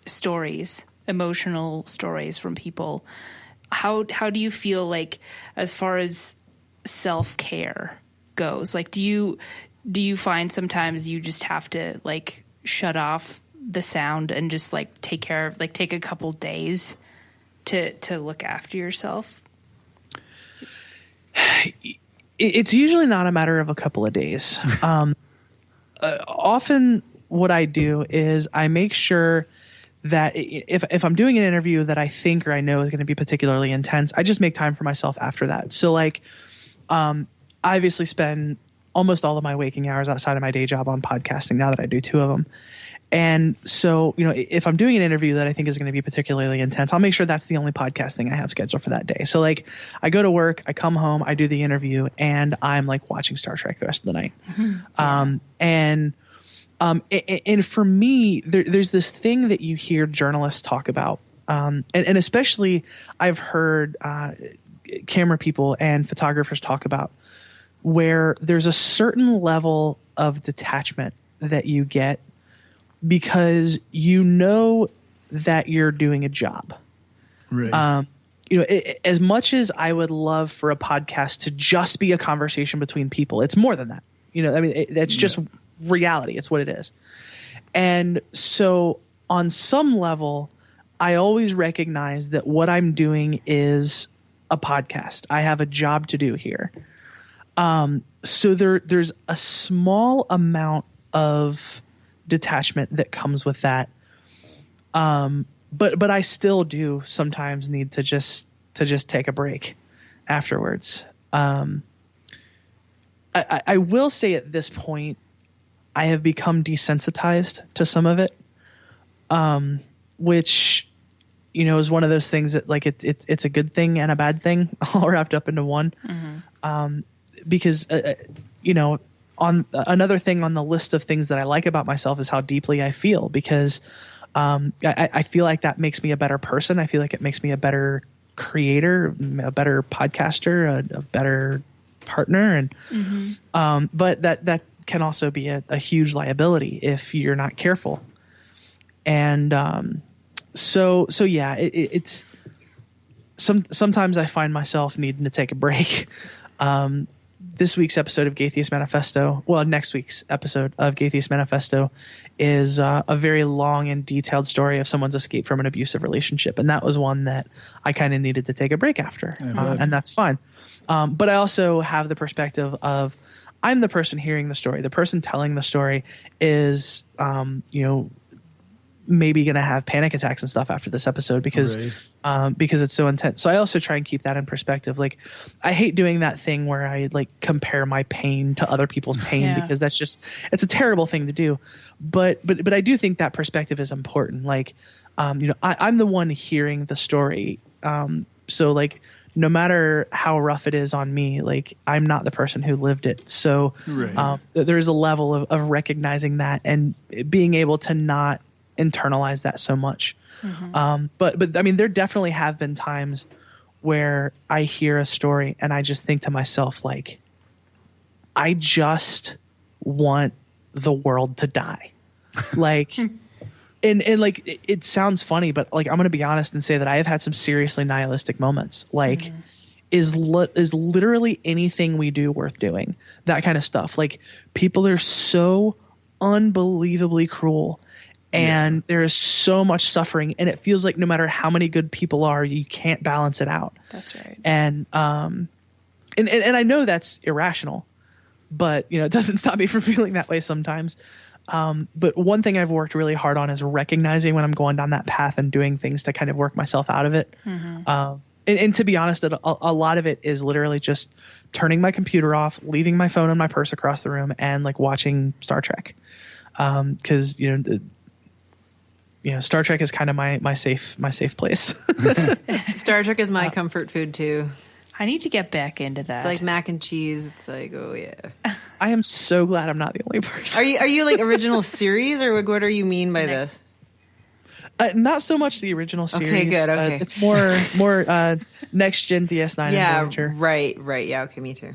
stories, emotional stories from people? How do you feel like as far as self-care goes? Like, do you find sometimes you just have to like shut off the sound and just like take a couple days to look after yourself? It's usually not a matter of a couple of days. Often what I do is I make sure that if I'm doing an interview that I think or I know is going to be particularly intense, I just make time for myself after that. So like, I obviously spend almost all of my waking hours outside of my day job on podcasting now that I do 2 of them. And so, if I'm doing an interview that I think is going to be particularly intense, I'll make sure that's the only podcasting I have scheduled for that day. So like I go to work, I come home, I do the interview, and I'm like watching Star Trek the rest of the night. Mm-hmm. And for me, there's this thing that you hear journalists talk about. And especially I've heard camera people and photographers talk about, where there's a certain level of detachment that you get because you know that you're doing a job. Right. As much as I would love for a podcast to just be a conversation between people, it's more than that. That's just reality. It's what it is. And so on some level, I always recognize that what I'm doing is a podcast. I have a job to do here. So there's a small amount of detachment that comes with that. But I still do sometimes need to just take a break afterwards. I will say at this point, I have become desensitized to some of it, which, is one of those things that like it's a good thing and a bad thing all wrapped up into one. Mm-hmm. Because, on another thing on the list of things that I like about myself is how deeply I feel, because I feel like that makes me a better person. I feel like it makes me a better creator, a better podcaster, a better partner. And mm-hmm. But that can also be a huge liability if you're not careful. And so yeah, it's sometimes I find myself needing to take a break. This week's episode of Gaytheist Manifesto, next week's episode of Gaytheist Manifesto is a very long and detailed story of someone's escape from an abusive relationship. And that was one that I kind of needed to take a break after. And that's fine. But I also have the perspective of I'm the person hearing the story. The person telling the story is, maybe going to have panic attacks and stuff after this episode because it's so intense. So I also try and keep that in perspective. Like I hate doing that thing where I like compare my pain to other people's pain because it's a terrible thing to do. But I do think that perspective is important. Like, I'm the one hearing the story. So like, no matter how rough it is on me, like I'm not the person who lived it. So there is a level of recognizing that and being able to not internalize that so much. Mm-hmm. But I mean, there definitely have been times where I hear a story and I just think to myself, like, I just want the world to die. Like, and like, it sounds funny, but like, I'm going to be honest and say that I have had some seriously nihilistic moments. Like, mm-hmm. is literally anything we do worth doing? That kind of stuff. Like, people are so unbelievably cruel. And there is so much suffering, and it feels like no matter how many good people are, you can't balance it out. That's right. And I know that's irrational, but it doesn't stop me from feeling that way sometimes. But one thing I've worked really hard on is recognizing when I'm going down that path and doing things to kind of work myself out of it. Mm-hmm. And to be honest, a lot of it is literally just turning my computer off, leaving my phone and my purse across the room, and like watching Star Trek. Because Star Trek is kind of my safe place. Star Trek is my comfort food too. I need to get back into that. It's like mac and cheese. It's like, oh yeah. I am so glad I'm not the only person. Are you like original series, or what do you mean by this? Not so much the original series. Okay, good. Okay, it's more next gen DS9. Yeah, and Voyager. right. Yeah, okay, me too.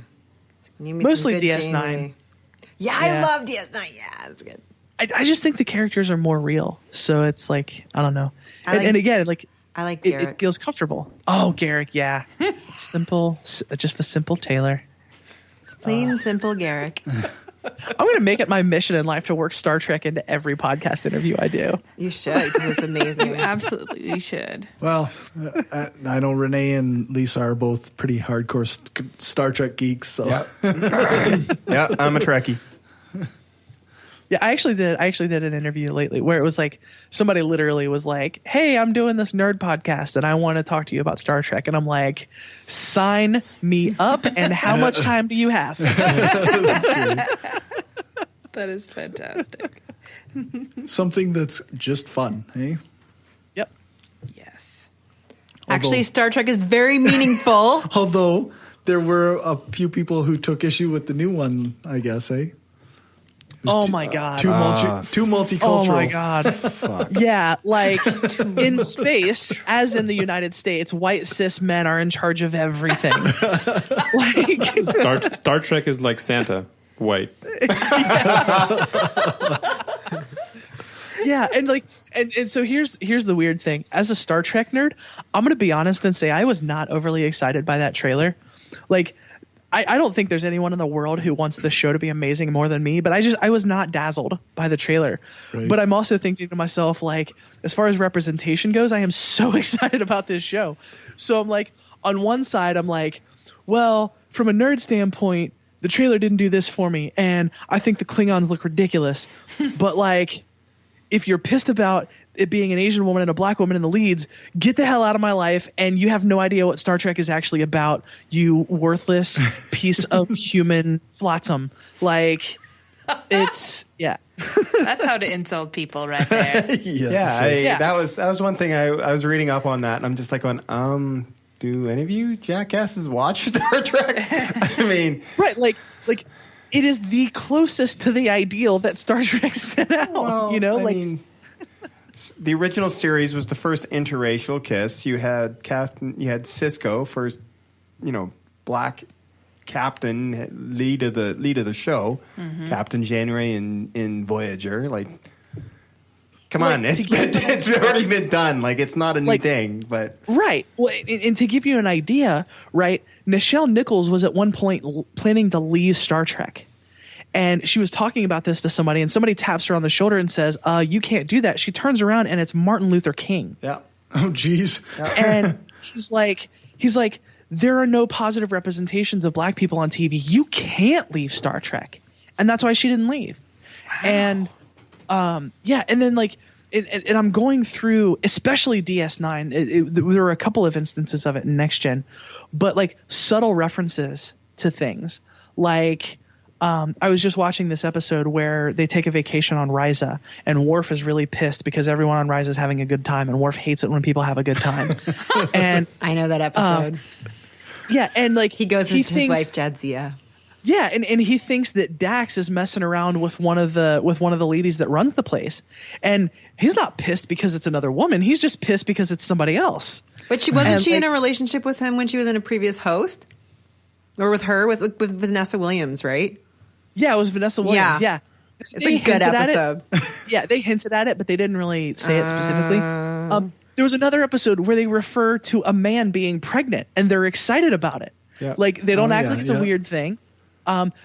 Mostly DS9. Yeah, I love DS9. Yeah, it's good. I just think the characters are more real, so it's like I don't know. And again, like I like Garrick. It feels comfortable. Oh, Garrick, yeah, simple, just a simple Taylor. Plain simple Garrick. I'm going to make it my mission in life to work Star Trek into every podcast interview I do. You should, because it's amazing. You absolutely should. Well, I know Renee and Lisa are both pretty hardcore Star Trek geeks. So. Yeah, I'm a Trekkie. Yeah, I actually did an interview lately where it was like somebody literally was like, "Hey, I'm doing this nerd podcast and I want to talk to you about Star Trek." And I'm like, "Sign me up, and how much time do you have?" That is fantastic. Something that's just fun, hey? Yep. Yes. Actually, Star Trek is very meaningful. Although there were a few people who took issue with the new one, I guess, eh? Oh my god! Too multicultural. Oh my god! Yeah, like in space, as in the United States, white cis men are in charge of everything. Like Star Trek is like Santa, white. Yeah, and like, and so here's the weird thing. As a Star Trek nerd, I'm gonna be honest and say I was not overly excited by that trailer. Like, I don't think there's anyone in the world who wants this show to be amazing more than me, but I was not dazzled by the trailer. Right. But I'm also thinking to myself, like, as far as representation goes, I am so excited about this show. So I'm like, on one side, I'm like, well, from a nerd standpoint, the trailer didn't do this for me, and I think the Klingons look ridiculous. But like, if you're pissed about it being an Asian woman and a black woman in the leads, get the hell out of my life, and you have no idea what Star Trek is actually about, you worthless piece of human flotsam. Like, it's That's how to insult people right there. That was one thing I was reading up on that, and I'm just like going, do any of you jackasses watch Star Trek? I mean, right, like it is the closest to the ideal that Star Trek set out. Well, you know, I mean, the original series was the first interracial kiss. You had Sisko, first, black captain, lead of the show, Captain Janeway in Voyager. Like, come on, it's already been done. Like, it's not a new thing, but right. Well, and to give you an idea, right? Nichelle Nichols was at one point planning to leave Star Trek. And she was talking about this to somebody, and somebody taps her on the shoulder and says, you can't do that. She turns around, and it's Martin Luther King. Yeah. Oh, geez. And he's like, there are no positive representations of black people on TV. You can't leave Star Trek. And that's why she didn't leave. Wow. And, and then, like, and I'm going through, especially DS9, there were a couple of instances of it in Next Gen, but, like, subtle references to things. Like, I was just watching this episode where they take a vacation on Ryza, and Worf is really pissed because everyone on Ryza is having a good time, and Worf hates it when people have a good time. And I know that episode. And like he goes with his wife Jadzia. Yeah, and he thinks that Dax is messing around with one of the ladies that runs the place, and he's not pissed because it's another woman. He's just pissed because it's somebody else. But wasn't she in a relationship with him when she was in a previous host, or with her with Vanessa Williams, right? Yeah, it was Vanessa Williams. Yeah. It's a good episode. Yeah, they hinted at it, but they didn't really say it specifically. There was another episode where they refer to a man being pregnant, and they're excited about it. Yeah. Like, they don't act like it's a weird thing.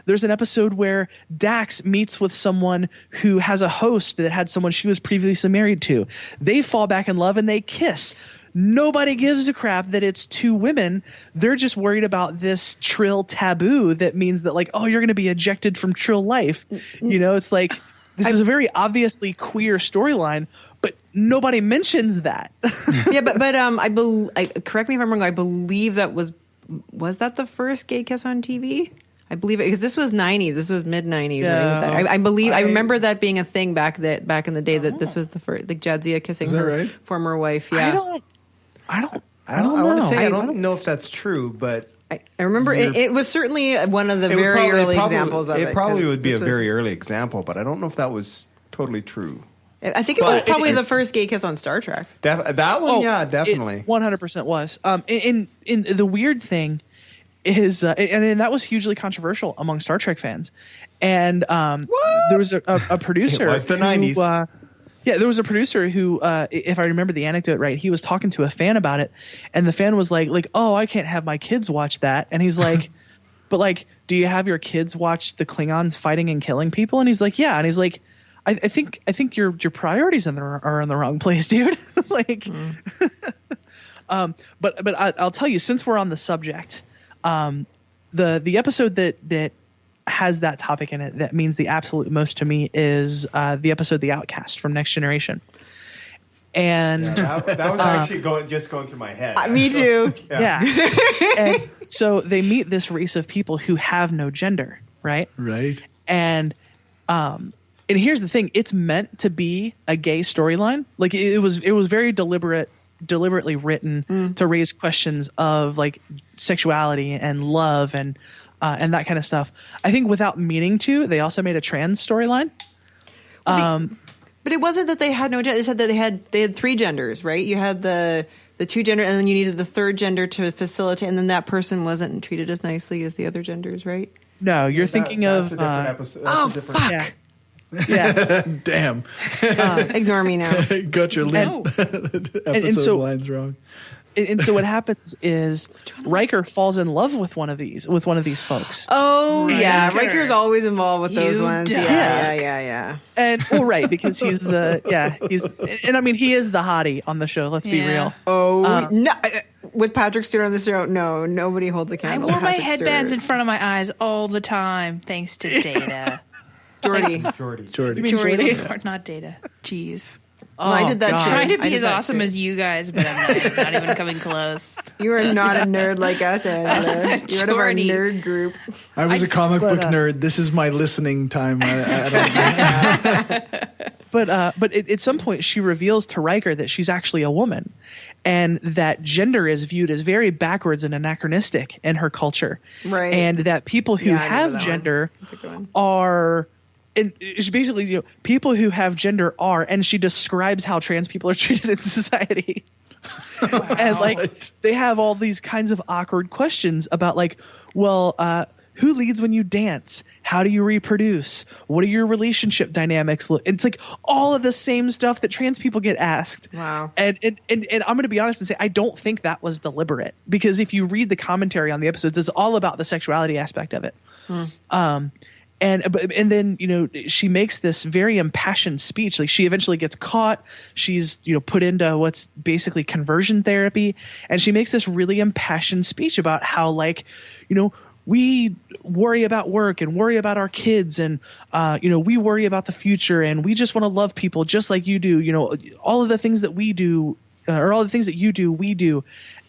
There's an episode where Dax meets with someone who has a host that had someone she was previously married to. They fall back in love, and they kiss. Nobody gives a crap that it's two women. They're just worried about this Trill taboo that means that, like, oh, you're going to be ejected from Trill life. You know, it's like, this is a very obviously queer storyline, but nobody mentions that. Yeah, but correct me if I'm wrong. I believe that was that the first gay kiss on TV? I believe it, because this was 90s. This was mid 90s. Yeah. Right? I remember that being a thing back in the day, that this was the first, like, Jadzia kissing her former wife. Yeah. I don't want to say I don't know if that's true, but I remember it was certainly one of the very early examples of it. It probably would be a very early example, but I don't know if that was totally true. I think it was probably the first gay kiss on Star Trek. That one, yeah, definitely. 100% was. In the weird thing is, and that was hugely controversial among Star Trek fans. And there was a producer. It was the 90s. There was a producer who, if I remember the anecdote right, he was talking to a fan about it, and the fan was like, oh, I can't have my kids watch that. And he's like, but like, do you have your kids watch the Klingons fighting and killing people? And he's like, yeah. And he's like, I think your priorities are in the wrong place, dude. Like, but I'll tell you, since we're on the subject, the episode that has that topic in it that means the absolute most to me is the episode The Outcast from Next Generation. And that was actually going through my head. Me too. Yeah. And so they meet this race of people who have no gender, right? Right. And here's the thing: it's meant to be a gay storyline. Like it was very deliberately written to raise questions of like sexuality and love and that kind of stuff. I think without meaning to, they also made a trans storyline. But it wasn't that they had no gender. They said that they had three genders, right? You had the two gender, and then you needed the third gender to facilitate, and then that person wasn't treated as nicely as the other genders, right? No, you're thinking of a different episode. Fuck. Yeah. Damn. Ignore me now. Got your episode lines wrong. And so what happens is Riker falls in love with one of these folks. Oh, yeah. Riker's always involved with those ones. Yeah. And right, because he is the hottie on the show, let's be real. Oh, no. With Patrick Stewart on the show, no, nobody holds a candle. I wore my headbands in front of my eyes all the time, thanks to Data. Jordy. Jordy, not Data. Jeez. Well, I did that too. I'm trying to be as awesome as you guys, but I'm not even coming close. You are not a nerd like us, Angela. You're out of our nerd group. I was a comic book nerd. This is my listening time. I don't But at some point, she reveals to Riker that she's actually a woman, and that gender is viewed as very backwards and anachronistic in her culture. Right. And that people who have gender are... And she basically, people who have gender are, and she describes how trans people are treated in society. Wow. And like, they have all these kinds of awkward questions about like, well, who leads when you dance? How do you reproduce? What are your relationship dynamics? It's like all of the same stuff that trans people get asked. Wow. And I'm going to be honest and say, I don't think that was deliberate, because if you read the commentary on the episodes, it's all about the sexuality aspect of it. And then, she makes this very impassioned speech. Like, she eventually gets caught. She's, put into what's basically conversion therapy. And she makes this really impassioned speech about how, like, we worry about work and worry about our kids, and, we worry about the future, and we just want to love people just like you do. All of the things that we do, or all the things that you do, we do.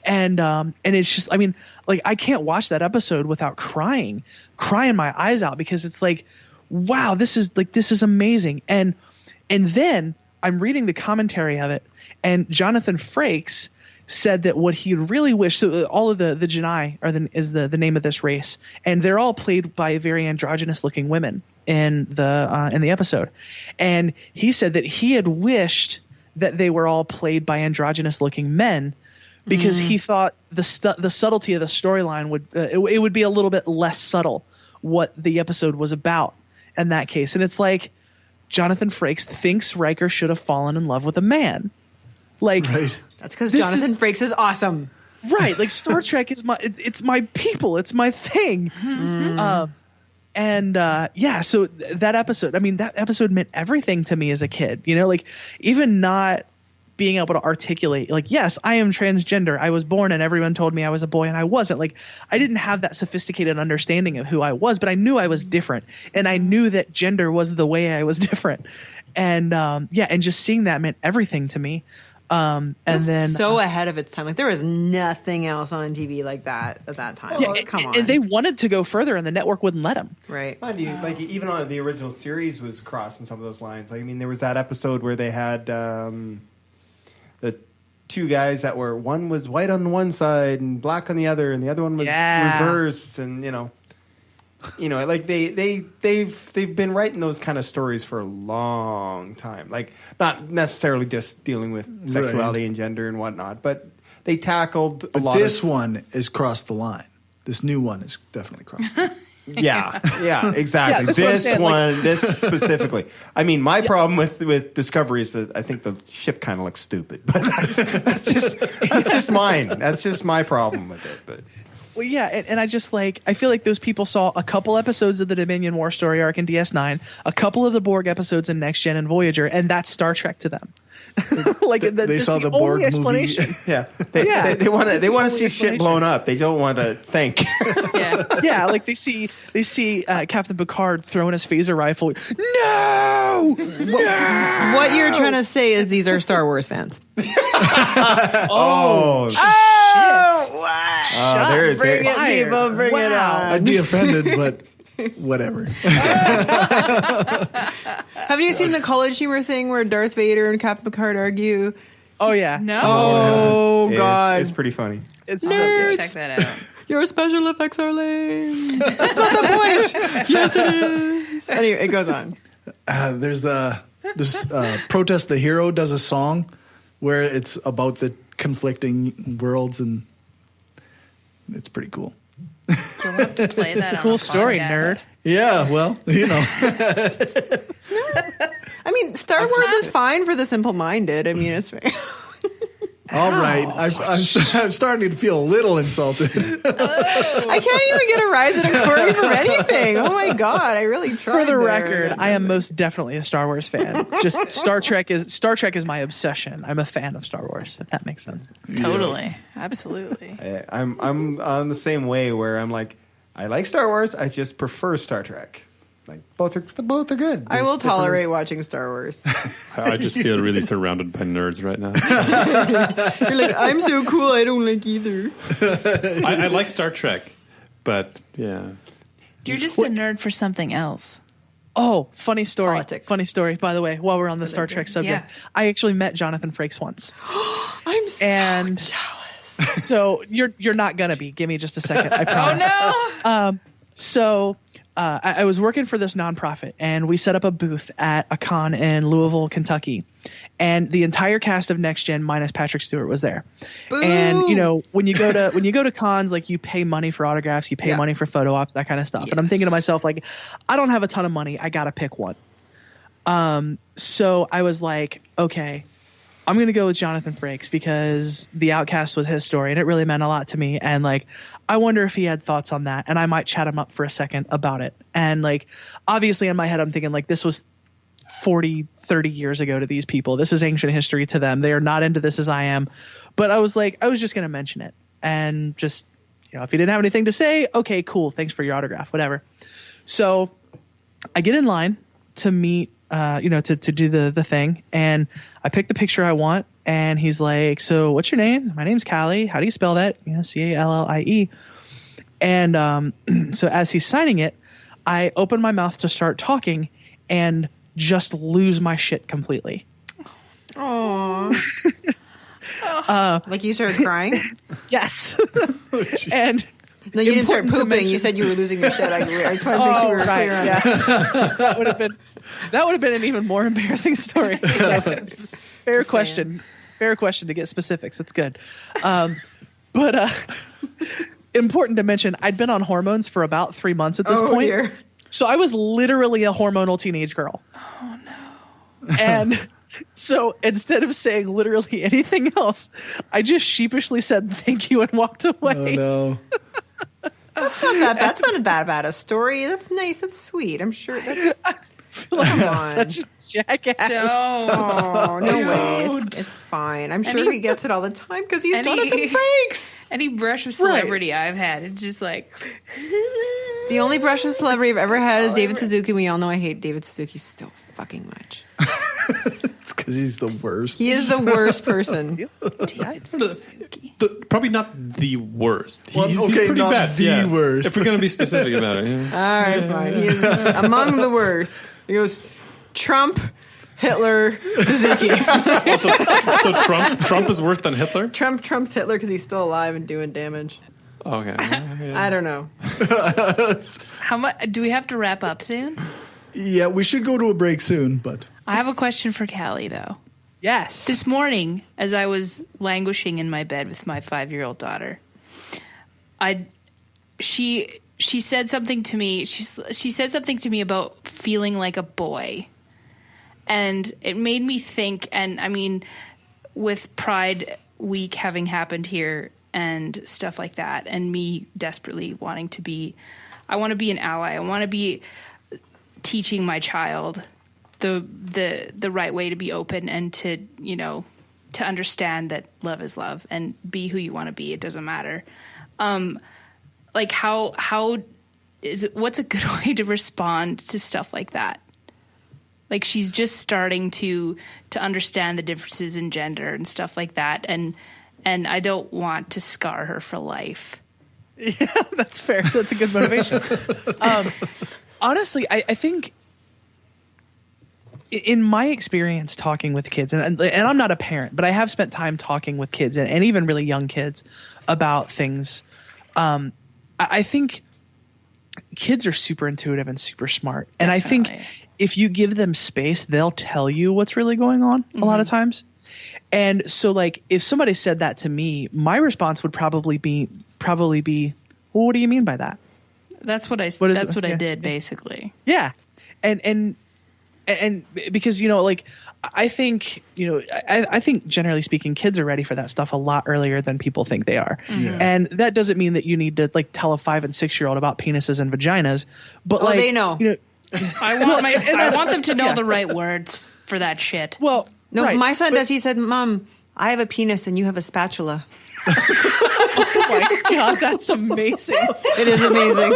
And it's just, I mean, like, I can't watch that episode without crying my eyes out, because it's like, wow, this is amazing. And then I'm reading the commentary of it, and Jonathan Frakes said that what he really wished, so all of the Jedi is the name of this race, and they're all played by very androgynous looking women in the episode. And he said that he had wished that they were all played by androgynous looking men, because he thought the subtlety of the storyline would be a little bit less subtle what the episode was about in that case. And it's like, Jonathan Frakes thinks Riker should have fallen in love with a man. Like, right. That's because Jonathan Frakes is awesome. Right. Like, Star Trek is it's my people. It's my thing. So that episode meant everything to me as a kid, like, even not being able to articulate, like, yes, I am transgender. I was born and everyone told me I was a boy, and I wasn't. Like, I didn't have that sophisticated understanding of who I was, but I knew I was different, and I knew that gender was the way I was different. And and just seeing that meant everything to me. And then so ahead of its time. Like, there was nothing else on TV like that at that time. Yeah, come on. And they wanted to go further, and the network wouldn't let them. Right. Like, even on the original series was crossing some of those lines. Like, I mean, there was that episode where they had the two guys that were, one was white on one side and black on the other, and the other one was reversed, and like they've been writing those kind of stories for a long time. Like, not necessarily just dealing with sexuality and gender and whatnot, but they tackled a lot. This one has crossed the line. This new one is definitely crossed the line. Yeah, exactly. Yeah, this specifically. I mean, my problem with Discovery is that I think the ship kind of looks stupid, but that's just mine. That's just my problem with it. But Well, yeah, and I just I feel like those people saw a couple episodes of the Dominion War story arc in DS9, a couple of the Borg episodes in Next Gen and Voyager, and that's Star Trek to them. They saw the Borg movie. Yeah, they want to see shit blown up. They don't want to think. Yeah, like they see Captain Picard throwing his phaser rifle. No. What you're trying to say is these are Star Wars fans. Oh, Bring it, people. Bring it on. I'd be offended, but whatever. Have you seen the College Humor thing where Darth Vader and Captain Picard argue? Oh yeah. No. Oh God. It's pretty funny. It's Nerds. Check that out. Your special effects are lame. That's not the point. Yes, it is. Anyway, it goes on. There's this Protest the Hero does a song where it's about the conflicting worlds, and it's pretty cool. You'll have to play that on cool a story, podcast. nerd. Yeah, well, you know. I mean, Star Wars is fine for the simple-minded. I mean, it's fair. All right. I'm starting to feel a little insulted. I can't even get a rise in a query from anything. Oh my God, I really tried. For the there. record, I am most definitely a Star Wars fan. Just Star Trek is my obsession. I'm a fan of Star Wars, if that makes sense. Totally. Absolutely. I'm on the same way where I'm like, I like Star Wars. I just prefer Star Trek. Like both are good. I will tolerate watching Star Wars. I just feel really surrounded by nerds right now. You're like, I'm so cool. I don't like either. I like Star Trek, but yeah. You're just a nerd for something else. Oh, funny story. Politics. Funny story, by the way, while we're on the Star Trek subject. Yeah. I actually met Jonathan Frakes once. I'm so jealous. So you're not going to be. Give me just a second. I promise. Oh, no. I was working for this nonprofit, and we set up a booth at a con in Louisville, Kentucky, and the entire cast of Next Gen minus Patrick Stewart was there. Boo! And you know, when you go to cons, like you pay money for autographs, you pay money for photo ops, that kind of stuff. Yes. And I'm thinking to myself, like, I don't have a ton of money. I got to pick one. So I was like, okay, I'm going to go with Jonathan Frakes because The Outcast was his story and it really meant a lot to me. And like, I wonder if he had thoughts on that, and I might chat him up for a second about it. And like, obviously in my head, I'm thinking like, this was 40, 30 years ago to these people. This is ancient history to them. They are not into this as I am. But I was like, I was just going to mention it, and just, you know, if he didn't have anything to say, okay, cool. Thanks for your autograph, whatever. So I get in line to meet, to do the thing. And I pick the picture I want. And he's like, so what's your name? My name's Callie. How do you spell that? Callie. And so as he's signing it, I open my mouth to start talking and just lose my shit completely. Aww. Like you started crying? Yes. And no, you didn't start pooping. You said you were losing your shit. I just wanted to make sure we were clear on that. That would have been an even more embarrassing story. Fair question to get specifics. That's good. But important to mention, I'd been on hormones for about 3 months at this point. Dear. So I was literally a hormonal teenage girl. Oh, no. And so instead of saying literally anything else, I just sheepishly said thank you and walked away. Oh, no. That's not that bad. That's not that bad a story. That's nice. That's sweet. I'm sure that's... I feel like Come I'm on. such a jackass. Oh, no way. It's fine. I'm sure he gets it all the time because he's Jonathan Frakes. Any brush with celebrity I've had, it's just like... The only brush with celebrity I've ever had is David Suzuki. We all know I hate David Suzuki so fucking much. It's because he's the worst. He is the worst person. David Suzuki. Probably not the worst. Well, he's okay, pretty not bad. the worst. If we're going to be specific about it. Yeah. All right, fine. He is among the worst. He goes Trump, Hitler, Suzuki. So Trump is worse than Hitler? Trump's Hitler because he's still alive and doing damage. Okay. I don't know. How much do we have to wrap up soon? Yeah, we should go to a break soon, but... I have a question for Callie, though. Yes. This morning, as I was languishing in my bed with my 5-year-old daughter, she said something to me. She said something to me about feeling like a boy, and it made me think. And I mean, with Pride Week having happened here and stuff like that, and me desperately wanting to be, I want to be an ally. I want to be teaching my child the right way to be open and to, you know, to understand that love is love and be who you want to be. It doesn't matter. Like how is it, what's a good way to respond to stuff like that? Like she's just starting to understand the differences in gender and stuff like that. And I don't want to scar her for life. Yeah, that's fair. That's a good motivation. Honestly, I think in my experience talking with kids, and I'm not a parent, but I have spent time talking with kids and even really young kids about things. I think kids are super intuitive and super smart. Definitely. And I think if you give them space, they'll tell you what's really going on a lot of times. And so like if somebody said that to me, my response would probably be, well, what do you mean by that? That's what I did basically. Yeah. And because, you know, like I think, you know, I think generally speaking, kids are ready for that stuff a lot earlier than people think they are. Yeah. And that doesn't mean that you need to like tell a 5 and 6 year old about penises and vaginas, but like, they know. You know I want them to know the right words for that shit. Well, no, right, my son does. He said, "Mom, I have a penis and you have a spatula." Oh my God, that's amazing. It is amazing.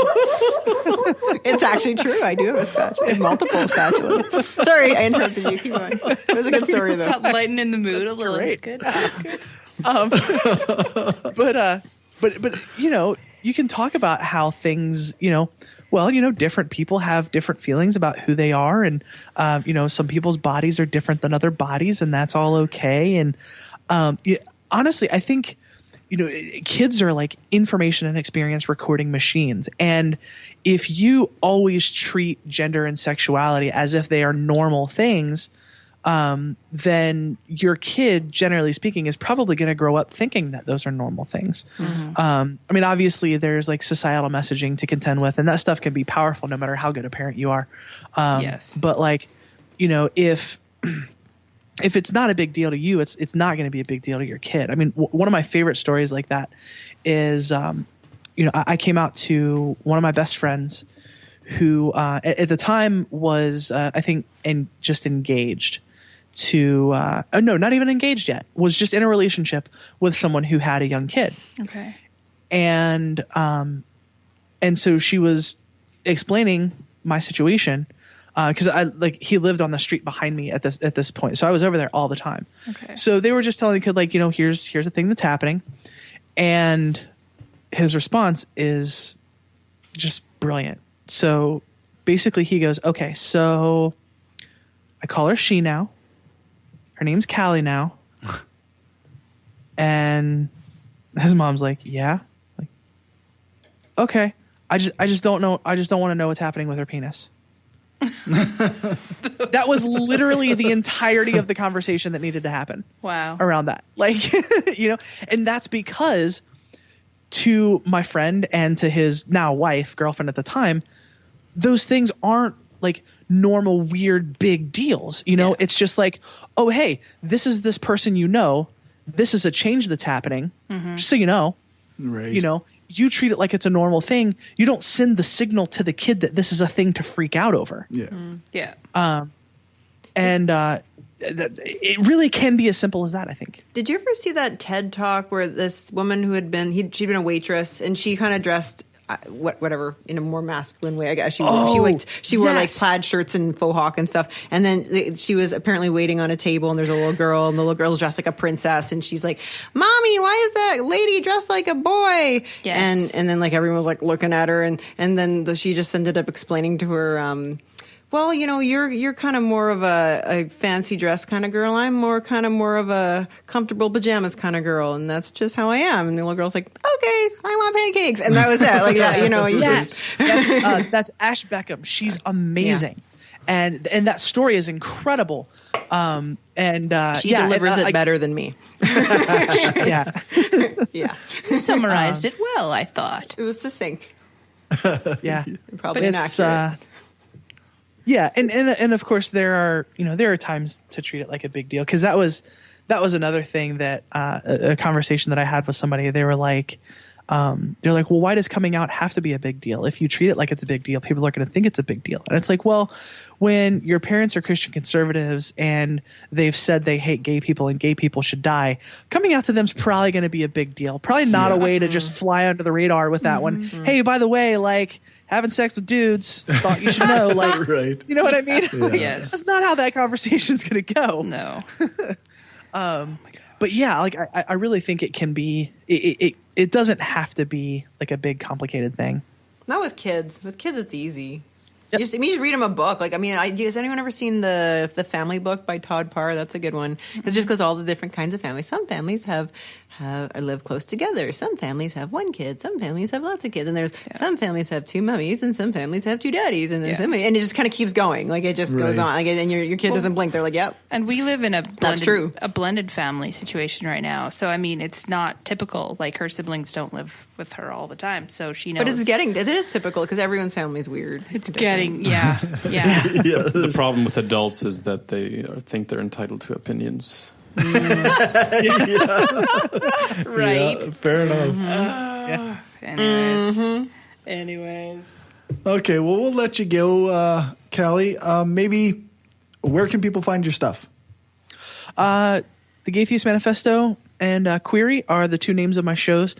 It's actually true. I do have a spatula. I have multiple spatulas. Sorry, I interrupted you. Keep going. It was a good story, though. It's lightening the mood that's a little. Great. Good. But you know, you can talk about how things, you know, well, you know, different people have different feelings about who they are, and you know, some people's bodies are different than other bodies, and that's all okay. And honestly, I think, you know, kids are like information and experience recording machines. And if you always treat gender and sexuality as if they are normal things, then your kid, generally speaking, is probably going to grow up thinking that those are normal things. Mm-hmm. I mean, obviously there's like societal messaging to contend with, and that stuff can be powerful no matter how good a parent you are. Yes. But like, you know, if it's not a big deal to you, it's not going to be a big deal to your kid. I mean, one of my favorite stories like that is, you know, I came out to one of my best friends who at the time was, I think, just engaged to no, not even engaged yet, was just in a relationship with someone who had a young kid. Okay. And so she was explaining my situation. Because he lived on the street behind me at this point, so I was over there all the time. Okay. So they were just telling the kid, like, you know, here's the thing that's happening, and his response is just brilliant. So basically, he goes, "Okay, so I call her she now. Her name's Callie now." And his mom's like, "Yeah, like, okay. I just don't know. I just don't want to know what's happening with her penis." That was literally the entirety of the conversation that needed to happen. Wow. Around that. Like, you know, and that's because to my friend and to his now wife, girlfriend at the time, those things aren't like normal, weird, big deals. You know, yeah. It's just like, oh, hey, this is this person, you know, this is a change that's happening. Mm-hmm. Just so you know, right. You know, you treat it like it's a normal thing. You don't send the signal to the kid that this is a thing to freak out over. Yeah. Mm. Yeah. It really can be as simple as that, I think. Did you ever see that TED Talk where this woman who had been, she'd been a waitress and she kind of dressed whatever in a more masculine way, I guess. She wore like plaid shirts and faux hawk and stuff. And then she was apparently waiting on a table, and there's a little girl, and the little girl's dressed like a princess, and she's like, "Mommy, why is that lady dressed like a boy?" Yes. And then like everyone was like looking at her, and then she just ended up explaining to her, well, you know, you're kind of more of a fancy dress kind of girl. I'm more of a comfortable pajamas kind of girl, and that's just how I am. And the little girl's like, "Okay, I want pancakes," and that was it. Like that, you know. That's Ash Beckham. She's amazing, and that story is incredible. She delivers it better than me. Yeah. You summarized it well, I thought. It was succinct. Yeah, probably inaccurate. Yeah, and of course there are times to treat it like a big deal, because that was that was another thing that a conversation that I had with somebody. They were like, well, why does coming out have to be a big deal? If you treat it like it's a big deal, people are going to think it's a big deal. And it's like, well, when your parents are Christian conservatives and they've said they hate gay people and gay people should die, coming out to them is probably going to be a big deal. Probably not a way to just fly under the radar with that one. Hey, by the way, like having sex with dudes, thought you should know. Like, right. You know what I mean? Yeah. Yes. That's not how that conversation's going to go. No. But yeah, like I really think it can be. It doesn't have to be like a big complicated thing. Not with kids. With kids, it's easy. Yep. You just read them a book. Like, has anyone ever seen the Family Book by Todd Parr? That's a good one. It's just because all the different kinds of families. Some families live close together. Some families have one kid. Some families have lots of kids. And there's some families have two mummies, and some families have two daddies, and then and it just kind of keeps going. Like it just goes on. Like, and your kid doesn't blink. They're like, yep. And we live in that's true. a blended family situation right now. So it's not typical. Like her siblings don't live with her all the time, so she knows. But it is typical because everyone's family is weird. It's getting yeah. The problem with adults is that they think they're entitled to opinions. Right. Yeah, fair enough. Anyways. Okay, well, we'll let you go, Callie. Maybe where can people find your stuff? The Gaytheist Manifesto and Queery are the two names of my shows.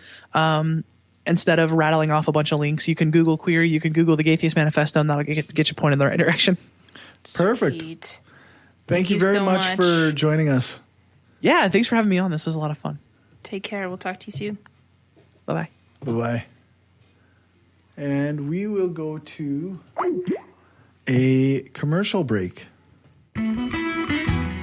Instead of rattling off a bunch of links, you can Google Queery, you can Google the Gaytheist Manifesto, and that'll get you pointed in the right direction. Perfect. Sweet. Thank you very much for joining us. Yeah, thanks for having me on. This was a lot of fun. Take care. We'll talk to you soon. Bye-bye. Bye-bye. And we will go to a commercial break.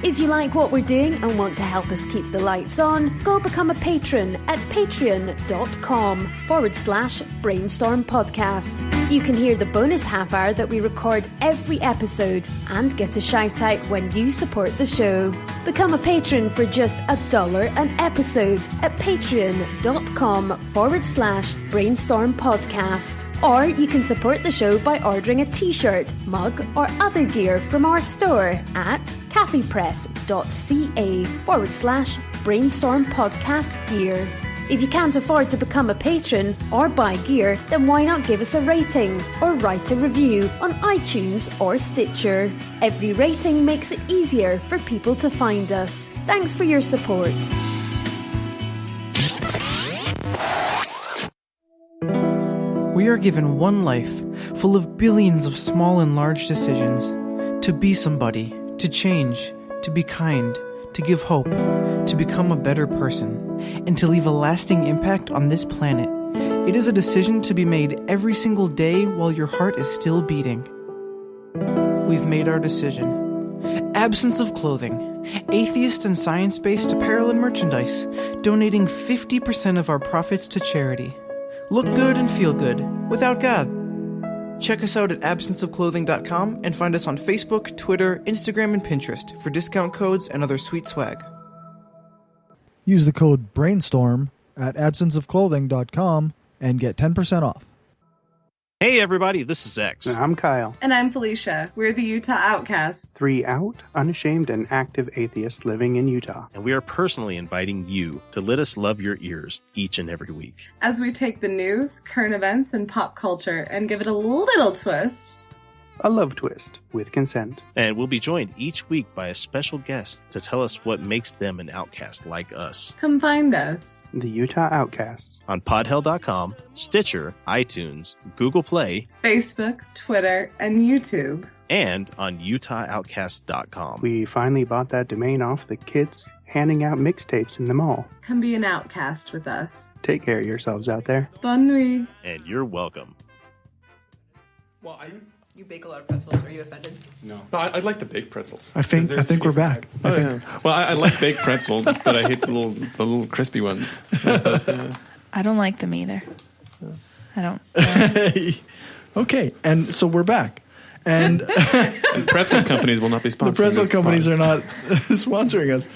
If you like what we're doing and want to help us keep the lights on, go become a patron at patreon.com/brainstorm podcast. You can hear the bonus half hour that we record every episode and get a shout out when you support the show. Become a patron for just $1 an episode at patreon.com/brainstorm podcast. Or you can support the show by ordering a t-shirt, mug or other gear from our store at caffeepress.ca/brainstorm podcast gear. If you can't afford to become a patron or buy gear, then why not give us a rating or write a review on iTunes or Stitcher? Every rating makes it easier for people to find us. Thanks for your support. We are given one life, full of billions of small and large decisions. To be somebody, to change, to be kind, to give hope, to become a better person, and to leave a lasting impact on this planet. It is a decision to be made every single day while your heart is still beating. We've made our decision. Absence of clothing. Atheist and science-based apparel and merchandise, donating 50% of our profits to charity. Look good and feel good, without God. Check us out at absenceofclothing.com and find us on Facebook, Twitter, Instagram, and Pinterest for discount codes and other sweet swag. Use the code BRAINSTORM at absenceofclothing.com and get 10% off. Hey everybody, this is X. I'm Kyle. And I'm Felicia. We're the Utah Outcasts. 3 out, unashamed, and active atheists living in Utah. And we are personally inviting you to let us love your ears each and every week. As we take the news, current events, and pop culture and give it a little twist. A love twist with consent. And we'll be joined each week by a special guest to tell us what makes them an outcast like us. Come find us. The Utah Outcasts. On podhell.com, Stitcher, iTunes, Google Play, Facebook, Twitter, and YouTube. And on utahoutcast.com. We finally bought that domain off the kids handing out mixtapes in the mall. Come be an outcast with us. Take care of yourselves out there. Bonne nuit. And you're welcome. Well, you bake a lot of pretzels. Are you offended? No, I like the baked pretzels. I think we're back. Yeah. Well, I like baked pretzels, but I hate the little crispy ones. I don't like them either. I don't. Okay, and so we're back. And pretzel companies will not be sponsoring. The pretzel companies are not sponsoring us.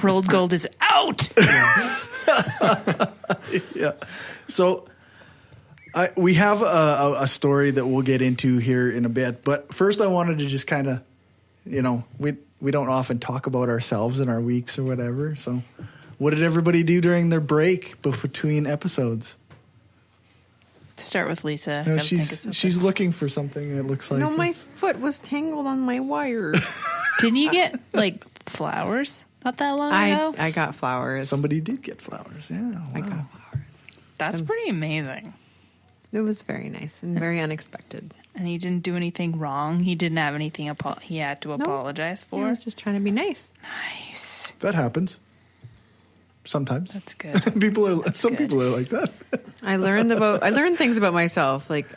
Rolled Gold is out. Yeah. So we have a story that we'll get into here in a bit, but first I wanted to just kind of, we we don't often talk about ourselves in our weeks or whatever. So what did everybody do during their break between episodes? Start with Lisa. No, she's looking for something. It looks like. No, my foot was tangled on my wire. Didn't you get like flowers not that long ago? I got flowers. Somebody did get flowers. Yeah, wow. I got flowers. That's pretty amazing. It was very nice and very unexpected. And he didn't do anything wrong. He didn't have anything he had to apologize for. I was just trying to be nice. Nice. That happens. Sometimes. That's good. People are like that. I learned things about myself. Like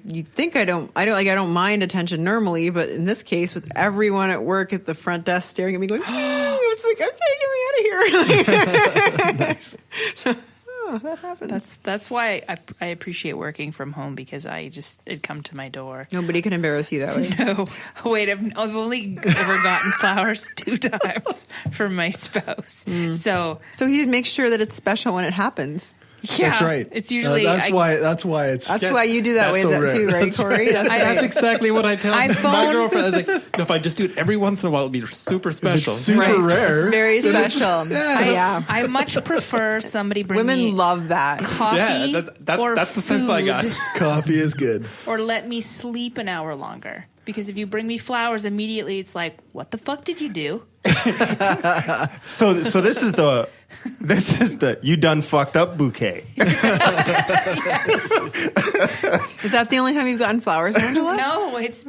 you think I don't mind attention normally, but in this case, with everyone at work at the front desk staring at me, going, I was like, okay, get me out of here. Nice. So, that happens. That's why I appreciate working from home, because it'd come to my door. Nobody can embarrass you that way. No, wait, I've only ever gotten flowers 2 times from my spouse. So he makes sure that it's special when it happens. Yeah, that's right. It's usually that's why you do that way so too, right, Tori? That's exactly what I tell my girlfriend. I was like, no, if I just do it every once in a while, it'll be super special. It's super rare. It's very special. I much prefer somebody bring me Women love that. coffee. Yeah, that's the sense I got. Coffee is good. Or let me sleep an hour longer. Because if you bring me flowers immediately, it's like, what the fuck did you do? So this is the you done fucked up bouquet. Is that the only time you've gotten flowers, Angela? No, it's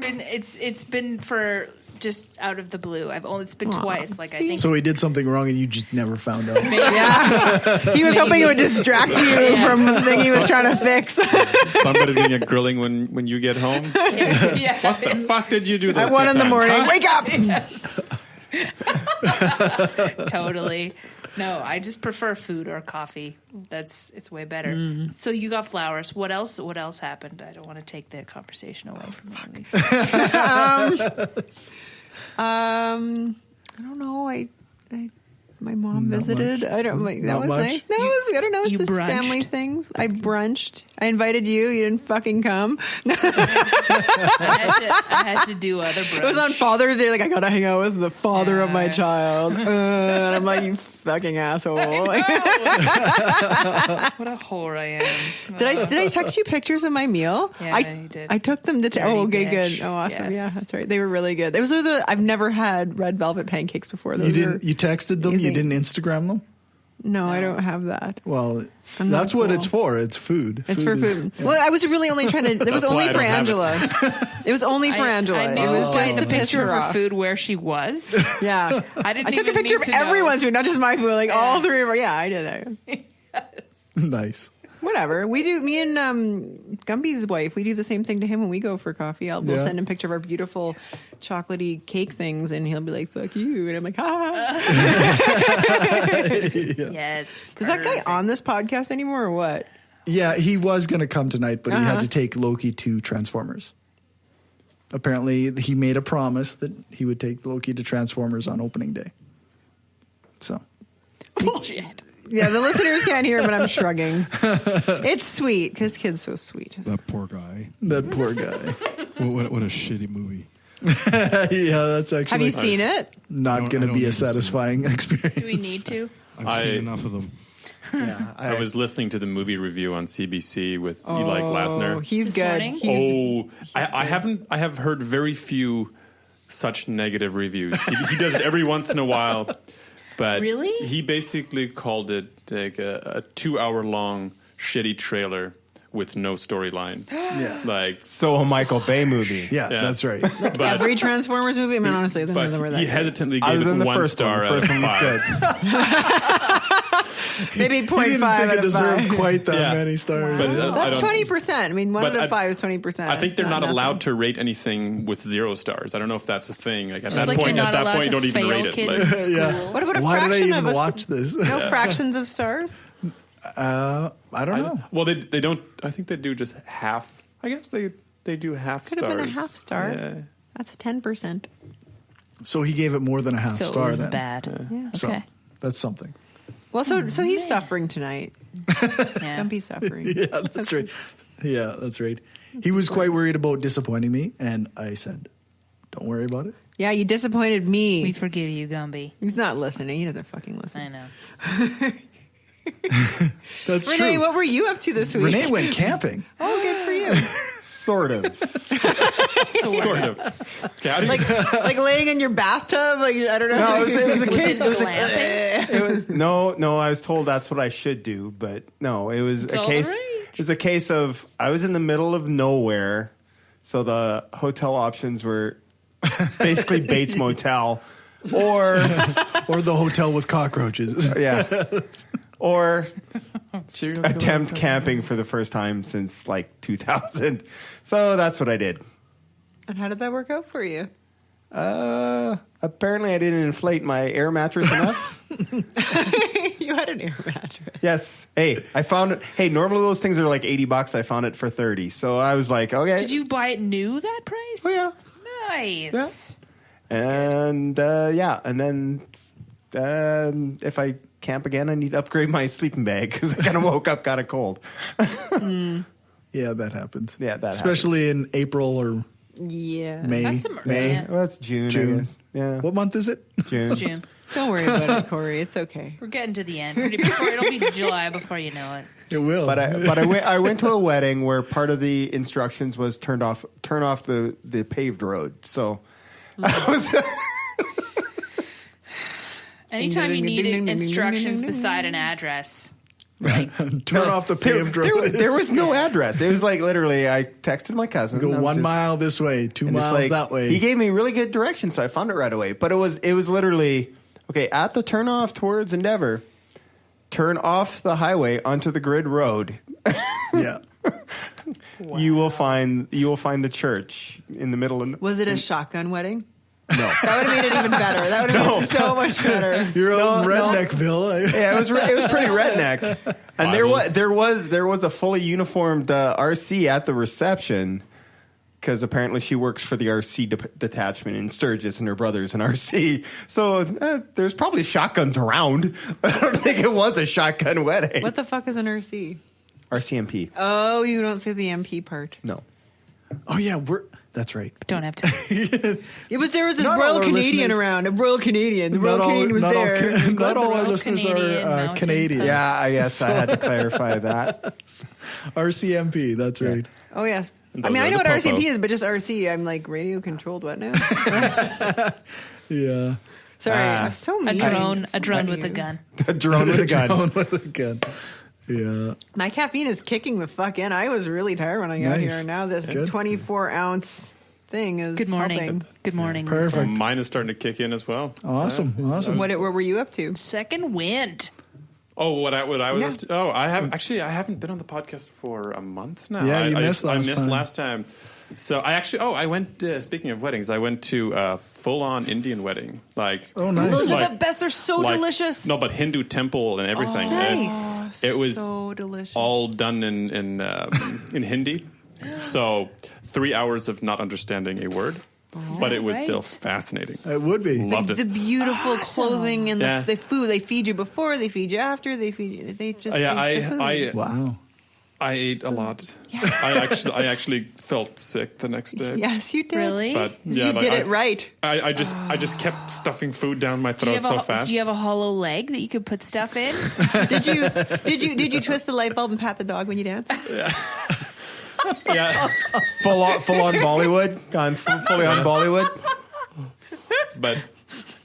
been for just out of the blue. It's been twice. Like, I think. So he did something wrong and you just never found out. Yeah. He was hoping it would distract you from the thing he was trying to fix. Somebody's getting a grilling when you get home. Yeah. What the fuck did you do this At 1 in the morning? Huh? Wake up! Yes. Totally. No, I just prefer food or coffee. It's way better. So you got flowers. What else happened? I don't want to take the conversation away from you. I don't know. My mom visited. Much. I don't. That was much. nice. That was. I don't know. It's You just brunched? family things. I brunched. I invited you. You didn't fucking come. I had to do other brunch. It was on Father's Day. Like, I gotta hang out with the father of my child. And I'm like, you fucking asshole. Like, what a whore I am. Did I text you pictures of my meal? Yeah, you did. I took them to. Dirty Okay, bitch. good. Oh, awesome. Yes. Yeah, that's right. They were really good. I've never had red velvet pancakes before. Those You texted them. You didn't Instagram them. No, I don't have that. Well, I'm that's not what cool. it's for. It's food. It's for food. Well, I was really only trying to. It was That's only why I for don't have Angela. It was only for Angela. I knew it was just the to piss picture her of her off. food where she was. Yeah, I didn't. I took a even picture need of to know. everyone's food, not just my food. Like all 3 of our. Yeah, I did that. Nice. Whatever. We do. Me and Gumby's wife. We do the same thing to him when we go for coffee. We'll send him a picture of our beautiful chocolatey cake things, and he'll be like, "Fuck you," and I'm like, "Ha." Yes. Is that guy on this podcast anymore, or what? Yeah, he was going to come tonight, but he had to take Loki to Transformers. Apparently, he made a promise that he would take Loki to Transformers on opening day. So. Bullshit. Yeah, the listeners can't hear, but I'm shrugging. It's sweet. This kid's so sweet. That poor guy. That poor guy. What a shitty movie. Yeah, that's actually. Have you seen it? Not going to be a satisfying experience. Do we need to? I've seen enough of them. Yeah, I was listening to the movie review on CBC with Eli Glasner. He's good. I have heard very few such negative reviews. He does it every once in a while. But really? He basically called it like a 2-hour-long shitty trailer with no storyline. Yeah. Like So a Michael Bay movie. Yeah, that's right. Like every Transformers movie? I mean, honestly, none of them were that he good. hesitantly Other gave than it the 1 first star one. The first out of one was 5. Maybe 0.5 He didn't think out it of deserved 5. quite that many stars. But, That's 20%. I mean, 1 but out of 5 is 20%. I think It's they're not nothing. allowed to rate anything with 0 stars. I don't know if that's a thing. Like at Just that like point, you're not allowed you to don't even fail rate it. kids Like, in school. Yeah. What about a Why did I fraction even of watch this? No fractions of stars? I don't know. Well, they don't. I think they do just half. I guess they do half Could stars. have been a half star. Yeah. That's a 10%. So he gave it more than a half So star it was then. bad. Yeah. So Okay. that's something. Well, so he's suffering tonight. Yeah. Don't be suffering. Yeah, that's right. Yeah, that's right. He was quite worried about disappointing me, and I said, "Don't worry about it. Yeah, you disappointed me. We forgive you, Gumby. He's not listening. He doesn't fucking listen. I know. That's Renee, true. what were you up to this week? Renee went camping. Oh, good for you. Sort of. Sort of. Like laying in your bathtub. Like I don't know. No, it was a case. Glamping? It was no. I was told that's what I should do, but no, it was a case. It was a case of I was in the middle of nowhere, so the hotel options were basically Bates Motel, or the hotel with cockroaches. Yeah, or attempt camping for the first time since like 2000. So that's what I did. And how did that work out for you? Apparently I didn't inflate my air mattress enough. You had an air mattress. Yes. Hey, I found it. Hey, normally those things are like $80. I found it for $30. So I was like, okay. Did you buy it new that price? Oh, yeah. Nice. Yeah. And and then if I camp again, I need to upgrade my sleeping bag because I kind of woke up kind of cold. Yeah, that happens. Yeah, that especially in April or May. May. Well, that's June. I guess. Yeah. What month is it? June. It's June. Don't worry about it, Corey. It's okay. We're getting to the end. It'll be July before you know it. It will. But I went to a wedding where part of the instructions was turn off the paved road. So I was. Anytime you need instructions beside an address. Right. Turn off the paved road. There was no address. It was like literally I texted my cousin. Go 1 mile this way, 2 miles that way. He gave me really good direction, so I found it right away. But it was literally okay, at the turnoff towards Endeavor, turn off the highway onto the grid road. Yeah. Wow. You will find the church in the middle of. Was it a shotgun wedding? No. That would have made it even better. That would have made it so much better. You're old Redneckville. Yeah, it was pretty redneck. And there was a fully uniformed RC at the reception because apparently she works for the RC detachment in Sturgis and her brother's an RC. So there's probably shotguns around. I don't think it was a shotgun wedding. What the fuck is an RC? RCMP. Oh, you don't say the MP part. No. Oh yeah, that's right. Don't have to. There was this Royal Canadian around. A Royal Canadian. The Royal Canadian was there. Not all our listeners are Canadian. Yeah, I guess I had to clarify that. RCMP, that's right. Oh, yes. I mean, I know what RCMP is, but just RC. I'm like, radio controlled what now? Yeah. Sorry, I'm so mean. A drone with a gun. A drone with a gun. Drone with a gun. Yeah. My caffeine is kicking the fuck in. I was really tired when I got here. Now this 24-ounce thing is Good morning. helping. Good morning. Perfect. So mine is starting to kick in as well. Awesome. What were you up to? Second wind. Oh, what I was up to? Oh, I haven't been on the podcast for a month now. Yeah, you missed last time. I missed last time. So I went. Speaking of weddings, I went to a full-on Indian wedding. Oh, nice! Those are the best. They're so delicious. No, but Hindu temple and everything. Nice. It was so delicious. all done in Hindi. So 3 hours of not understanding a word. But it was still fascinating. It would be. Loved it. The beautiful clothing and the food. They feed you before, they feed you after, they feed you. They just wow. I ate a lot. Yeah. I actually felt sick the next day. Yes, you did. Really? But you did it right. I just kept stuffing food down my throat so fast. Do you have a hollow leg that you could put stuff in? Did you twist the light bulb and pat the dog when you danced? Yeah. Yeah. Full on Bollywood. Gone fully on Bollywood. But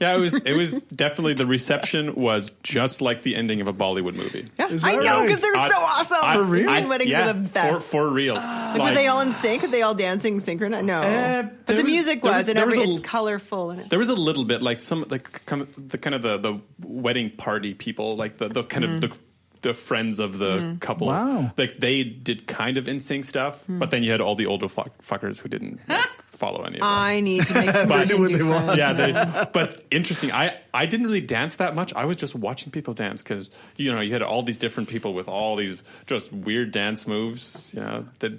yeah, it was definitely, the reception was just like the ending of a Bollywood movie. Yeah, I know, because they're so awesome. For real? Indian weddings are the best. For real. Were they all in sync? Were they all dancing synchronized? No. But the music was, and it's colorful. And there was a little bit like the wedding party people, like the kind of the friends of the couple. Wow. Like they did kind of NSYNC stuff, but then you had all the older fuckers who didn't follow any of that. I need to make some They do what they friends. want. Yeah, but interesting. I didn't really dance that much. I was just watching people dance because you had all these different people with all these just weird dance moves. That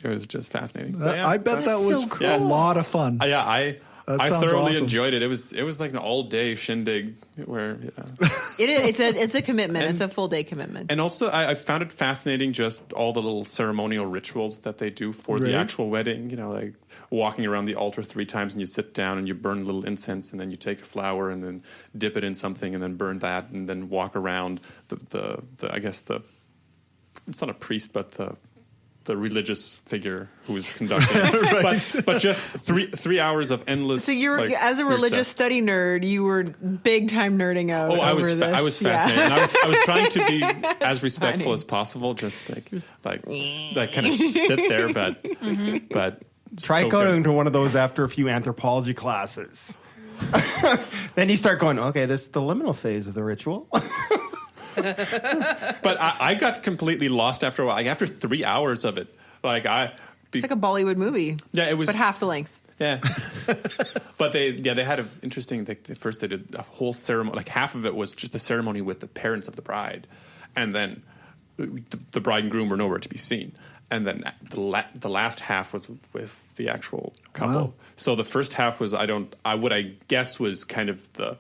it was just fascinating. I bet that was a lot of fun. That I sounds thoroughly awesome. enjoyed it. It was like an all day shindig where It's a commitment. It's a full day commitment. And also, I found it fascinating just all the little ceremonial rituals that they do for the actual wedding. You know, like walking around the altar 3 times and you sit down and you burn a little incense and then you take a flower and then dip it in something and then burn that and then walk around the I guess it's not a priest but the religious figure who is conducting it. but just 3 hours of endless. So you're as a religious study nerd, you were big time nerding out. I was fascinated. And I was trying to be as respectful funny. as possible, just like kind of sit there, but try going to one of those after a few anthropology classes. Then you start going, okay, this is the liminal phase of the ritual. But I got completely lost after a while. Like after 3 hours of it, it's like a Bollywood movie. Yeah, it was, but half the length. Yeah, but they had an interesting. First, they did a whole ceremony. Like half of it was just a ceremony with the parents of the bride, and then the bride and groom were nowhere to be seen. And then the last half was with the actual couple. Wow. So the first half was what I guess was kind of the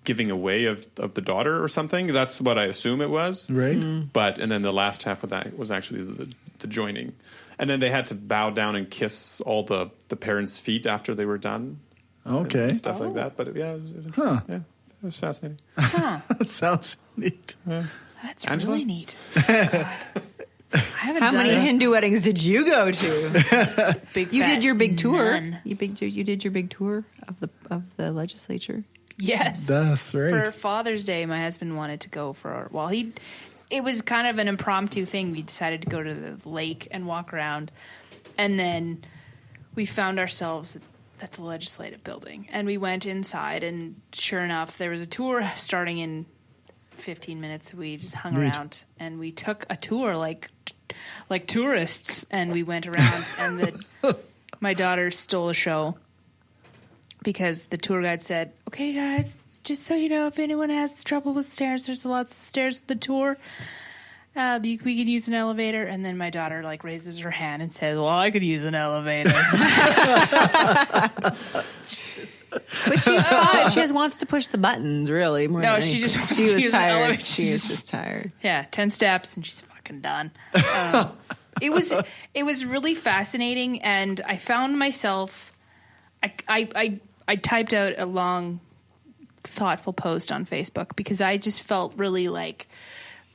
giving away of the daughter or something. That's what I assume it was. Right. And then the last half of that was actually the joining. And then they had to bow down and kiss all the parents' feet after they were done. Okay. And stuff like that. But it was fascinating. That sounds neat. That's Angela? really neat. God. How many Hindu weddings did you go to? You did your big tour. None. You did your big tour of the legislature. Yes, that's right. For Father's Day, my husband wanted to go it was kind of an impromptu thing. We decided to go to the lake and walk around, and then we found ourselves at the legislative building, and we went inside, and sure enough, there was a tour starting in 15 minutes. We just hung around, and we took a tour like tourists, and we went around, and my daughter stole a show. Because the tour guide said, okay, guys, just so you know, if anyone has trouble with stairs, there's lots of stairs at the tour. We could use an elevator. And then my daughter, raises her hand and says, well, I could use an elevator. But she's 5. She just wants to push the buttons, really. More than she anything. just wants she to was use tired. an elevator. She was just tired. Yeah, 10 steps, and she's fucking done. It was really fascinating, and I found myself... I typed out a long, thoughtful post on Facebook because I just felt really like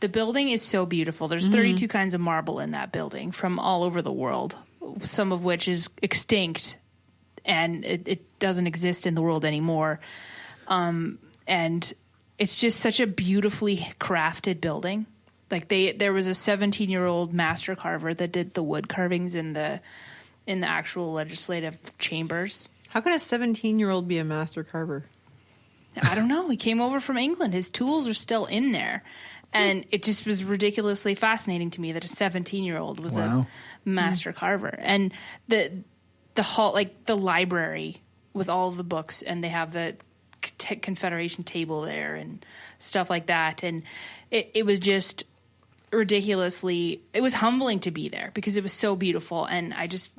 the building is so beautiful. There's 32 kinds of marble in that building from all over the world, some of which is extinct and it doesn't exist in the world anymore. And it's just such a beautifully crafted building. Like there was a 17-year-old master carver that did the wood carvings in the actual legislative chambers. How can a 17-year-old be a master carver? I don't know. He came over from England. His tools are still in there. And it just was ridiculously fascinating to me that a 17-year-old was a master carver. And the hall, the library with all of the books, and they have the Confederation table there and stuff like that. And it was just ridiculously, it was humbling to be there because it was so beautiful. And I just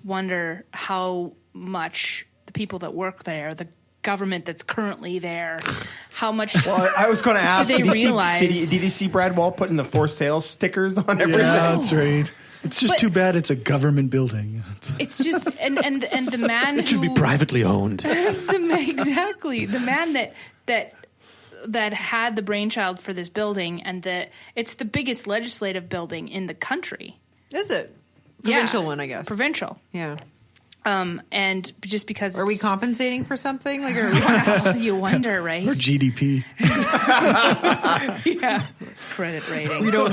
wonder how much the people that work there, the government that's currently there, how much I was going to ask, did they realize? Did you see Brad Wall putting the for sale stickers on everything? Yeah, that's right. It's just too bad it's a government building. It's just and the man it should be privately owned. Exactly, the man that had the brainchild for this building, and it's the biggest legislative building in the country. Is it? Provincial one, I guess. Provincial. Yeah. And just because are we compensating for something? You wonder, right? Or GDP. Yeah. Credit rating. We don't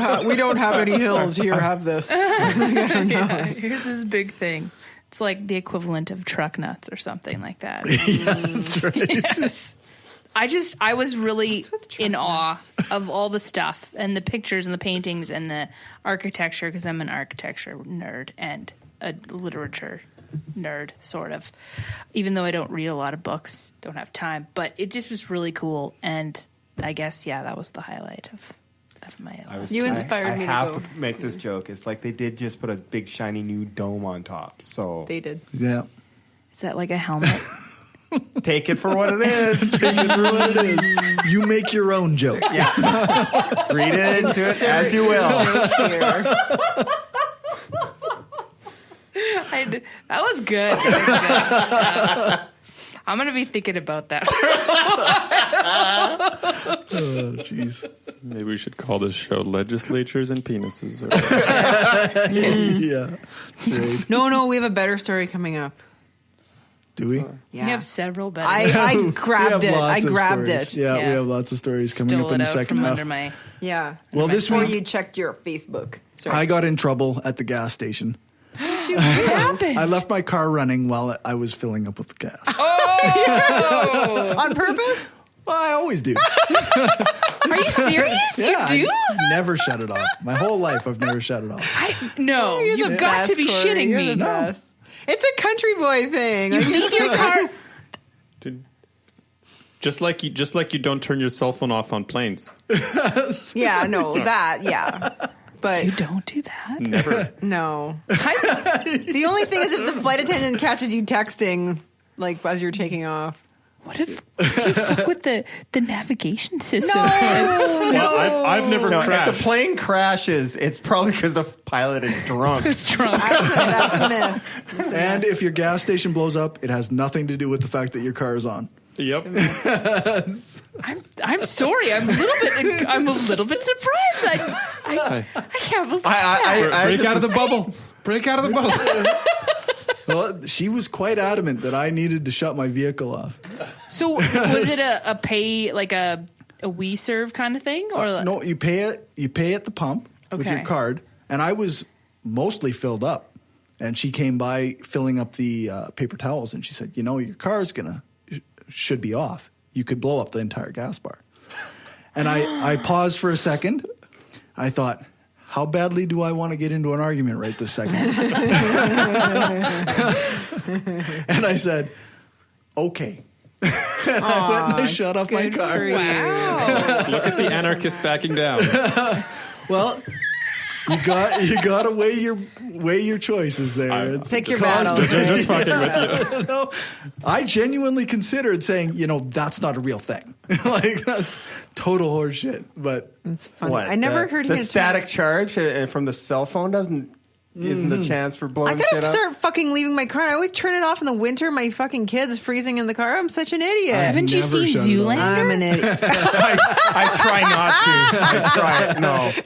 have any hills. Here, have this. I don't know. Yeah, here's this big thing. It's like the equivalent of truck nuts or something like that. Yeah, that's right. Yes. I was really in awe of all the stuff and the pictures and the paintings and the architecture, because I'm an architecture nerd and a literature nerd, sort of, even though I don't read a lot of books, don't have time, but it just was really cool. And I guess, that was the highlight of my life. You inspired me to go. I have to make this joke. It's like they did just put a big shiny new dome on top. So they did. Yeah. Is that like a helmet? Take it for what it is. Take it for what it is. You make your own joke. Yeah. Read it into it as you will. That was good. I'm going to be thinking about that. Oh, jeez. Maybe we should call this show Legislatures and Penises. Yeah. That's right. No, we have a better story coming up. Do we? Yeah. We have several better. I grabbed it. I grabbed stories. it. Yeah, we have lots of stories coming Stole up in it the out second from half. under my... Yeah. Well, this Before week you checked your Facebook. Sorry. I got in trouble at the gas station. What happened? I left my car running while I was filling up with gas. Oh! On purpose? Well, I always do. Are you serious? Yeah, You do? I've never shut it off. My whole life, I've never shut it off. No, You're the you've got best, to be Corey. shitting You're me. the best. It's a country boy thing. You leave your car... Dude, just like you don't turn your cell phone off on planes. Yeah, no, that, yeah. But You don't do that? Never. no. The only thing is if the flight attendant catches you texting, like, as you're taking off. What if you fuck with the navigation system? Well, I've never crashed. If the plane crashes, it's probably because the pilot is drunk. It's drunk. That's a myth. And if your gas station blows up, it has nothing to do with the fact that your car is on. Yep. I'm sorry. I'm a little bit surprised. I can't believe that. Break out of the bubble. Break out of the bubble. Well, she was quite adamant that I needed to shut my vehicle off. So was it a pay, like a we serve kind of thing, or No, you pay at the pump with your Okay. card, and I was mostly filled up. And she came by filling up the paper towels, and she said, your car's should be off. You could blow up the entire gas bar. And I paused for a second. I thought, how badly do I want to get into an argument right this second? And I said, okay. And I went and I shut off my car. wow? Look at the anarchist backing down. Well, you got to weigh your choices there. Pick your battles. Just fucking with you. No, I genuinely considered saying, that's not a real thing. Like, that's total horseshit. But It's funny. What? I never heard the him static charge from the cell phone isn't the chance for I blowing gotta shit up. start fucking leaving my car. I always turn it off in the winter. My fucking kids freezing in the car. I'm such an idiot. Haven't you never seen shut it off. Zoolander? I'm an idiot. I try not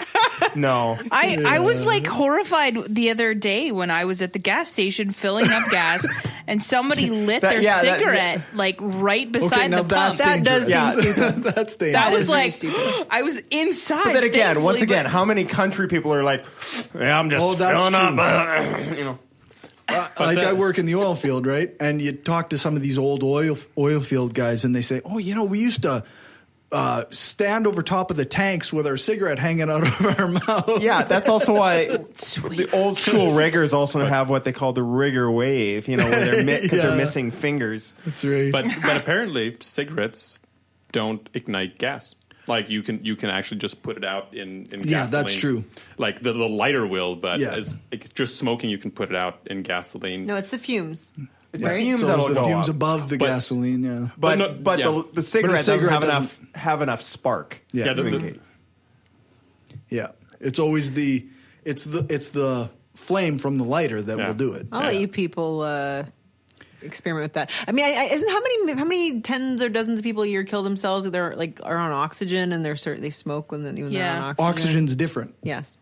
to. No. I was like horrified the other day when I was at the gas station filling up gas and somebody lit their cigarette like right beside now the that's pump. That does dangerous. seem stupid. That's dangerous. That was is very like, stupid. I was inside. But then again, once thankfully, again, how many country people are like, I'm just that's filling true. up. I work in the oil field, right? And you talk to some of these old oil field guys, and they say, "Oh, we used to stand over top of the tanks with our cigarette hanging out of our mouth." Yeah, that's also why the old school riggers also have what they call the rigger wave. Where they're missing fingers. That's right. But apparently cigarettes don't ignite gas. Like you can actually just put it out in gasoline. Yeah, that's true. Like the lighter will, but Yeah. as just smoking, you can put it out in gasoline. No, it's the fumes. The Right? fumes So that'll it's the go fumes up. above the gasoline, yeah. But yeah. the cigarette, cigarette doesn't have enough spark. Yeah. Yeah, It's always the flame from the lighter that will do it. I'll let you people experiment with that. I mean, isn't how many tens or dozens of people a year kill themselves? They're are on oxygen and they smoke when they're on oxygen. Oxygen's different. Yes.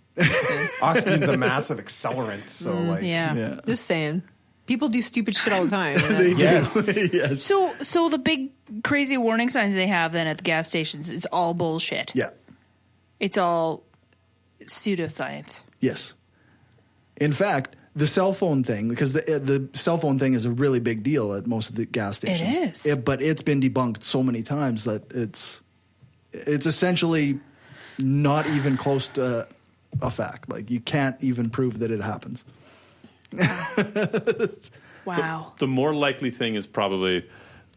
Oxygen's a massive accelerant. So yeah. Just saying. People do stupid shit all the time. Yes. Yes. So the big crazy warning signs they have then at the gas stations is all bullshit. Yeah. It's all pseudoscience. Yes. In fact, the cell phone thing, because the cell phone thing is a really big deal at most of the gas stations. It is. But it's been debunked so many times that it's essentially not even close to a fact. Like, you can't even prove that it happens. Wow. The more likely thing is probably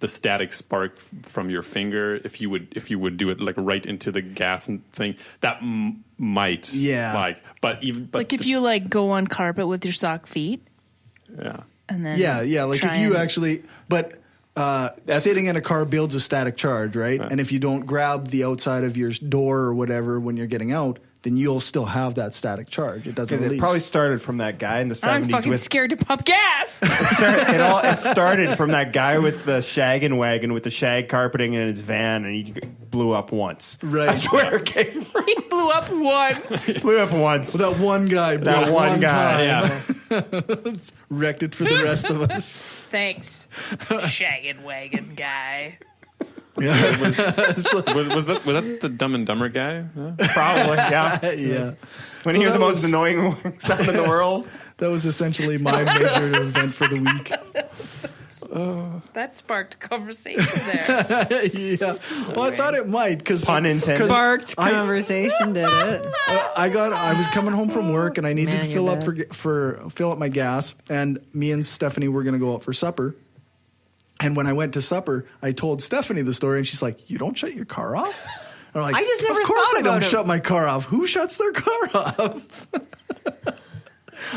the static spark from your finger. If you would do it like right into the gas and thing, that might. Yeah. But if you go on carpet with your sock feet. Yeah. And then Yeah. Like if you actually, but sitting in a car builds a static charge, right? And if you don't grab the outside of your door or whatever when you're getting out, then you'll still have that static charge. It doesn't release. It probably started from that guy in the 70s. I'm fucking scared to pump gas. It started from that guy with the shaggin' wagon with the shag carpeting in his van, and he blew up once. Right. That's where it came from. He blew up once. Blew up once. Well, that one guy. That one guy. Yeah. Wrecked it for the rest of us. Thanks, shaggin' wagon guy. Yeah. was that the Dumb and Dumber guy? Yeah. Probably, yeah. Yeah. When he was the most annoying sound in the world. That was essentially my major event for the week. That sparked a conversation there. Yeah. Well, I thought it might because pun intended. Sparked conversation, did it? I was coming home from work and I needed to fill up my gas, and me and Stephanie were going to go out for supper. And when I went to supper, I told Stephanie the story, and she's like, "You don't shut your car off?" And I'm like, I just never of course thought I don't about it. shut my car off. Who shuts their car off?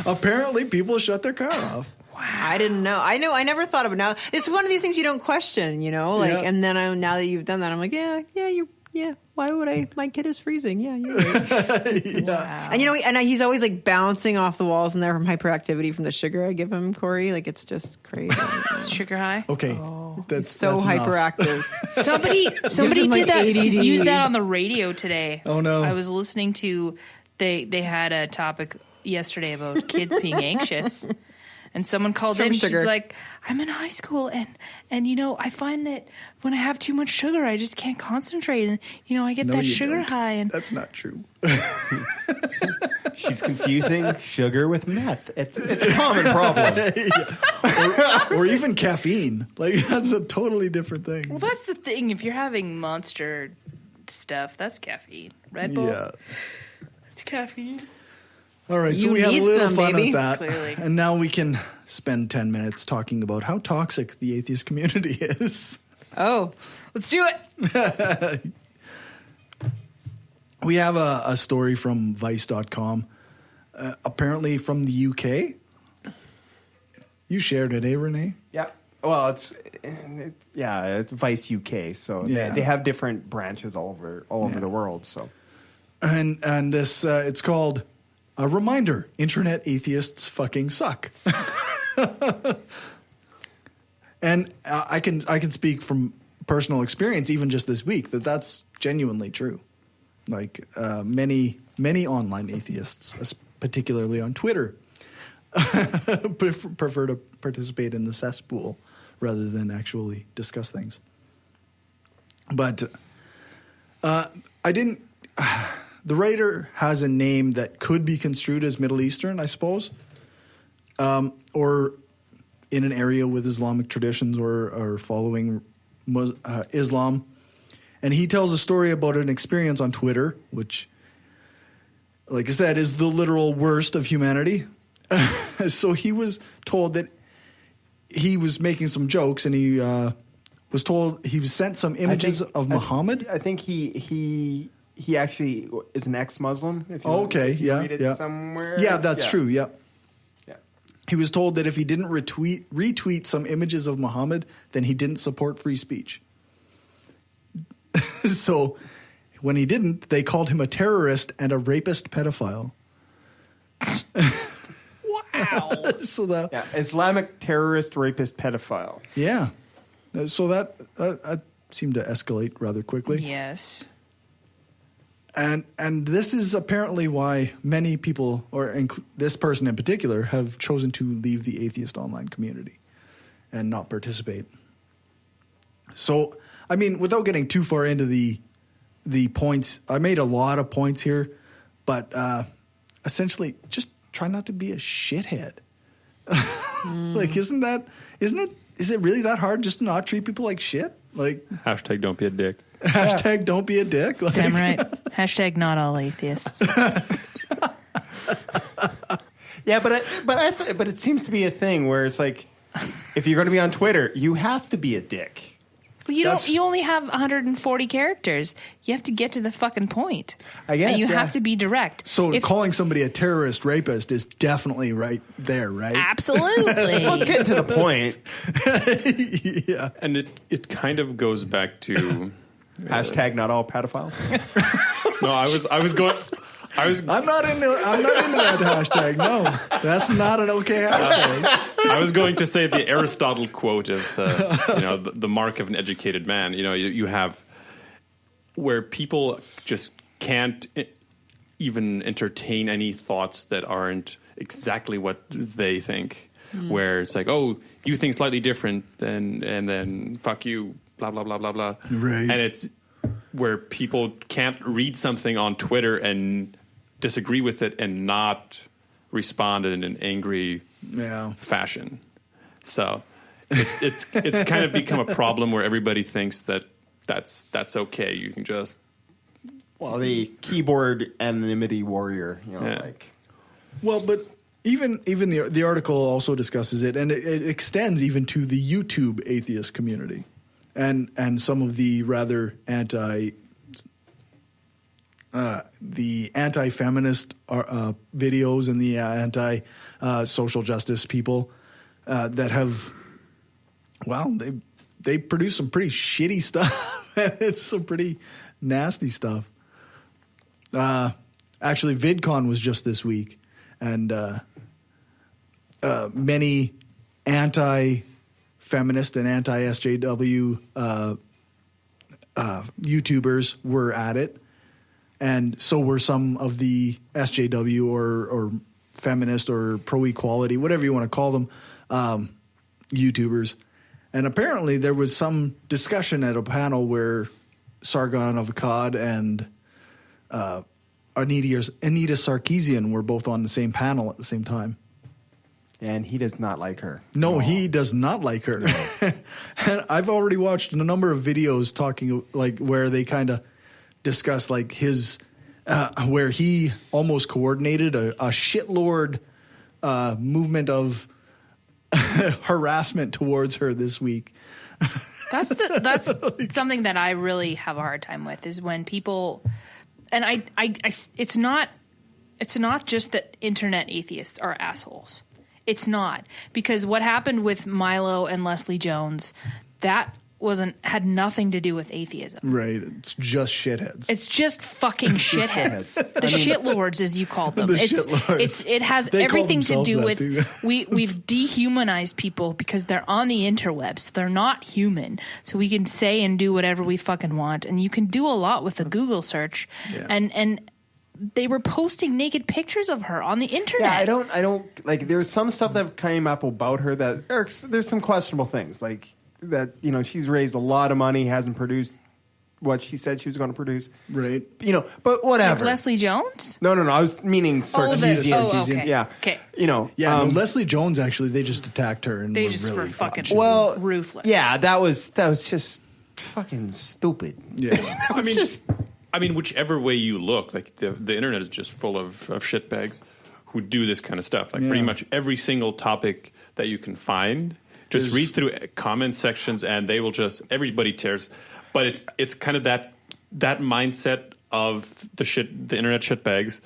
Apparently, people shut their car off. Wow. I didn't know. I never thought of it. Now, it's one of these things you don't question, like, Yeah. and then now that you've done that, I'm like, yeah. Why would I? My kid is freezing. Yeah, you're right. Yeah. Wow. And and he's always like bouncing off the walls in there from hyperactivity from the sugar I give him, Corey. Like, it's just crazy. Sugar high. Okay, that's So that's hyperactive. Somebody him, like, did that. ADD. Used that on the radio today. Oh, no. I was listening to. They had a topic yesterday about kids being anxious, and someone called From in. sugar. She's like, "I'm in high school, and I find that when I have too much sugar, I just can't concentrate, and I get No, that you sugar don't. high." And That's not true. She's confusing sugar with meth. It's a common problem. or even caffeine. Like, that's a totally different thing. well, that's the thing. If you're having Monster stuff, that's caffeine. Red Bull, Yeah. it's caffeine. All right, so You we had a need little some, fun baby. with that. Clearly. And now we can spend 10 minutes talking about how toxic the atheist community is. Oh, Let's do it. We have a story from Vice.com, apparently from the UK. You shared it, eh, Renee? Yeah. Well, it's Vice UK, so Yeah. they have different branches all over the world. So, And this it's called a reminder: internet atheists fucking suck. And I can speak from personal experience, even just this week, that's genuinely true. Like many online atheists, particularly on Twitter, prefer to participate in the cesspool rather than actually discuss things. But I didn't. The writer has a name that could be construed as Middle Eastern, I suppose, or in an area with Islamic traditions or following Islam. And he tells a story about an experience on Twitter, which, like I said, is the literal worst of humanity. So he was told that he was making some jokes, and he was told he was sent some images of Muhammad. I think he actually is an ex-Muslim. If you read it somewhere. Yeah, that's true. Yeah. He was told that if he didn't retweet some images of Muhammad, then he didn't support free speech. So when he didn't, they called him a terrorist and a rapist pedophile. Wow. So that Islamic terrorist, rapist, pedophile. Yeah. So that seemed to escalate rather quickly. Yes. And this is apparently why many people, or this person in particular, have chosen to leave the atheist online community and not participate. So, I mean, without getting too far into the points, I made a lot of points here, but essentially, just try not to be a shithead. Like, is it really that hard just to not treat people like shit? Like, hashtag don't be a dick. Hashtag don't be a dick. Like, Damn right. Hashtag not all atheists. Yeah, but it seems to be a thing where it's like, if you're going to be on Twitter, you have to be a dick. Well, you only have 140 characters. You have to get to the fucking point. I guess. And you have to be direct. So calling somebody a terrorist rapist is definitely right there, right? Absolutely. Let's get to the point. Yeah. And it kind of goes back to hashtag not all pedophiles. No, I was going. I'm not into that hashtag. No, that's not an okay hashtag. I was going to say the Aristotle quote of the mark of an educated man. You have where people just can't even entertain any thoughts that aren't exactly what they think. Where it's like, oh, you think slightly different, and then fuck you, blah blah blah blah blah. Right. And it's where people can't read something on Twitter and disagree with it and not respond in an angry fashion. So it's kind of become a problem where everybody thinks that that's okay. You can just the keyboard anonymity warrior, Well, but even the article also discusses it, and it extends even to the YouTube atheist community, and some of the rather anti-feminist videos and the anti-social justice people that have, they produce some pretty shitty stuff. It's some pretty nasty stuff. Actually, VidCon was just this week, and many anti-feminist and anti-SJW YouTubers were at it. And so were some of the SJW or feminist or pro-equality, whatever you want to call them, YouTubers. And apparently there was some discussion at a panel where Sargon of Akkad and Anita Sarkeesian were both on the same panel at the same time. And he does not like her. No, he does not like her. And I've already watched a number of videos talking where they kind of discuss his where he almost coordinated a shitlord movement of harassment towards her this week. That's something that I really have a hard time with, is when people, and I it's not just that internet atheists are assholes. It's not, because what happened with Milo and Leslie Jones, that had nothing to do with atheism. Right. It's just shitheads. It's just fucking shitheads. The shitlords, as you called them. It has They everything to call do with themselves we've dehumanized people because they're on the interwebs. They're not human. So we can say and do whatever we fucking want. And you can do a lot with a Google search. Yeah. And they were posting naked pictures of her on the internet. Yeah, I don't like, there's some stuff that came up about her that there's some questionable things, like that, she's raised a lot of money, hasn't produced what she said she was going to produce. Right. But whatever. Like Leslie Jones? No. I was meaning Sarkeesian. Okay. Yeah. Okay. Leslie Jones, actually, they just attacked her. And they just were fucking ruthless. Yeah, that was just fucking stupid. Yeah. I mean, whichever way you look, like the internet is just full of shitbags who do this kind of stuff. Like pretty much every single topic that you can find, just read through comment sections and they will everybody tears. But it's kind of that mindset of the internet shitbags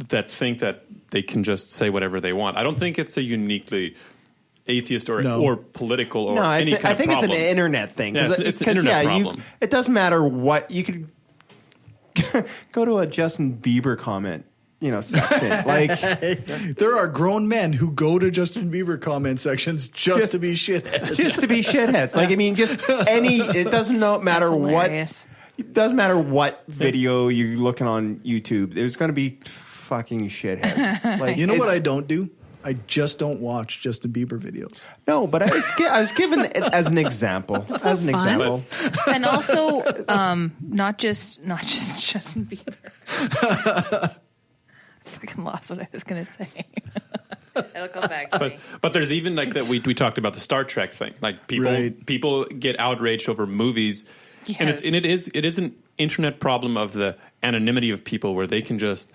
that think that they can just say whatever they want. I don't think it's a uniquely atheist or political or any kind of problem. I think it's an internet thing. Yeah, it's an internet problem. It doesn't matter what you could go to a Justin Bieber comment, section. Like, there are grown men who go to Justin Bieber comment sections just to be shitheads. Just to be shitheads. Like, I mean, it doesn't matter what. It doesn't matter what video you're looking on YouTube. There's going to be fucking shitheads. Like, what I don't do? I just don't watch Justin Bieber videos. No, but I was given it as an example. Example. And also, not just Justin Bieber. I fucking lost what I was going to say. It'll come back to me. But there's even like that. We talked about the Star Trek thing. Like people get outraged over movies, yes. and it is an internet problem of the anonymity of people where they can just.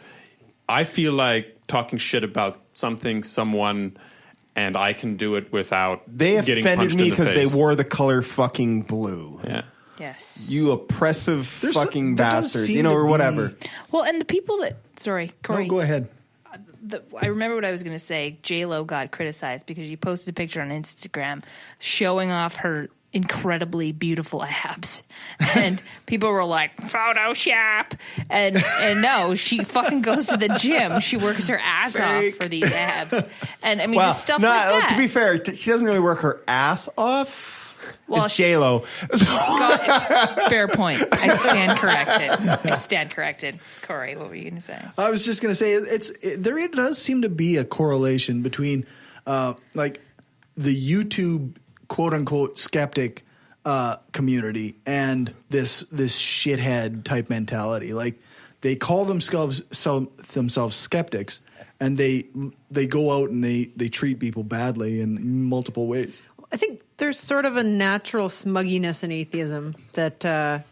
I feel like talking shit about someone and I can do it without They getting offended punched me in the because they face. wore the color fucking blue. Yeah. Yes. You oppressive fucking there does bastards, seem or to whatever. Well, and the people that sorry, Corey. No, go ahead. I remember what I was going to say. J-Lo got criticized because she posted a picture on Instagram showing off her incredibly beautiful abs, and people were like, Photoshop, and no, she fucking goes to the gym. She works her ass off for these abs, and I mean, just stuff like that. To be fair, she doesn't really work her ass off. Well, it's J-Lo. Fair point. I stand corrected. Corey, what were you going to say? I was just going to say there does seem to be a correlation between like the YouTube quote unquote skeptic community and this shithead type mentality. Like they call themselves skeptics, and they go out and they treat people badly in multiple ways. I think there's sort of a natural smugginess in atheism that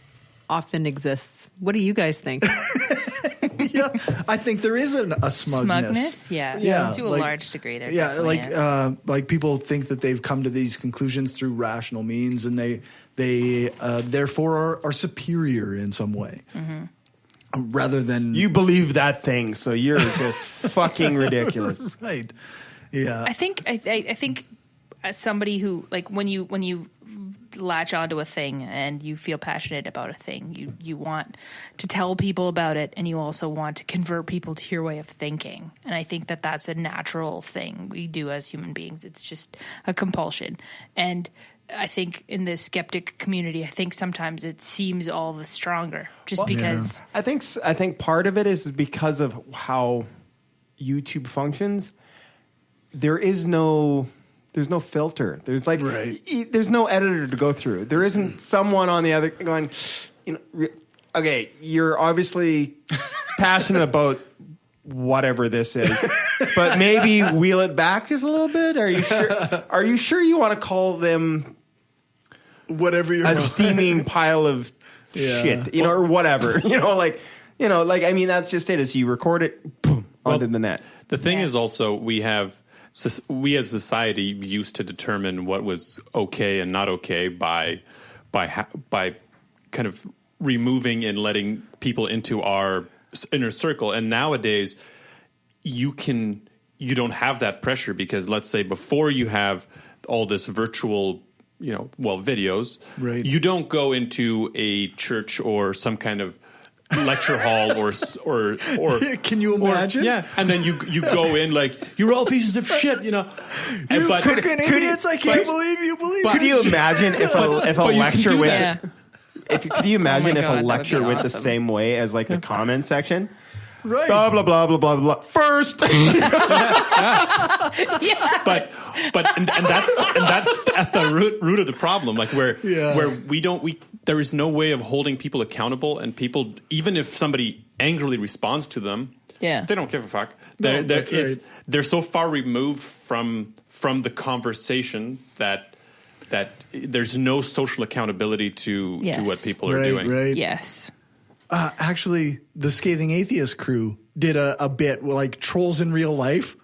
often exists. What do you guys think? Yeah, I think there is a smugness. Yeah, to a large degree. There, yeah, like people think that they've come to these conclusions through rational means, and they therefore are superior in some way. Mm-hmm. Rather than you believe that thing, so you're just fucking ridiculous, right? Yeah, I think as somebody who, like, when you latch onto a thing and you feel passionate about a thing, you want to tell people about it, and you also want to convert people to your way of thinking. And I think that that's a natural thing we do as human beings. It's just a compulsion. And I think in the skeptic community, I think sometimes it seems all the stronger just because. Yeah. I think part of it is because of how YouTube functions. There's no filter. There's there's no editor to go through. There isn't someone on the other going, okay, you're obviously passionate about whatever this is, but maybe wheel it back just a little bit. Are you sure you want to call them whatever you're a steaming pile of shit, or whatever, I mean, that's just it. As you record it, boom, onto the net. The thing is also we as society used to determine what was okay and not okay by kind of removing and letting people into our inner circle. And nowadays you don't have that pressure, because let's say before you have all this virtual, videos, right, you don't go into a church or some kind of lecture hall or can you imagine? And then you go in like you're all pieces of shit, You fucking idiots! I can't believe you believe. Could you imagine if a lecture went? Could you imagine if a lecture went the same way as like the comment section? Right. Blah blah blah blah blah blah. First. But that's at the root of the problem. Like where there is no way of holding people accountable, and people, even if somebody angrily responds to them, they don't give a fuck. They're so far removed from the conversation that there's no social accountability to what people are doing. Right. Yes. Actually, the Scathing Atheist crew did a bit like Trolls in Real Life,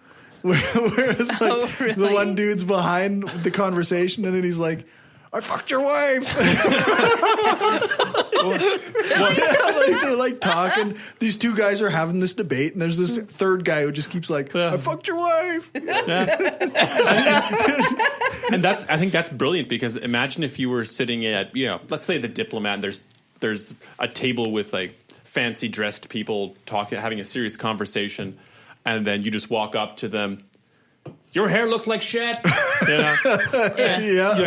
where it's like really? the one dude's behind the conversation, and then he's like, I fucked your wife. They're like talking. These two guys are having this debate, and there's this third guy who just keeps like, I fucked your wife. And I think that's brilliant, because imagine if you were sitting at, let's say the Diplomat, and there's a table with like fancy dressed people having a serious conversation, and then you just walk up to them. Your hair looks like shit.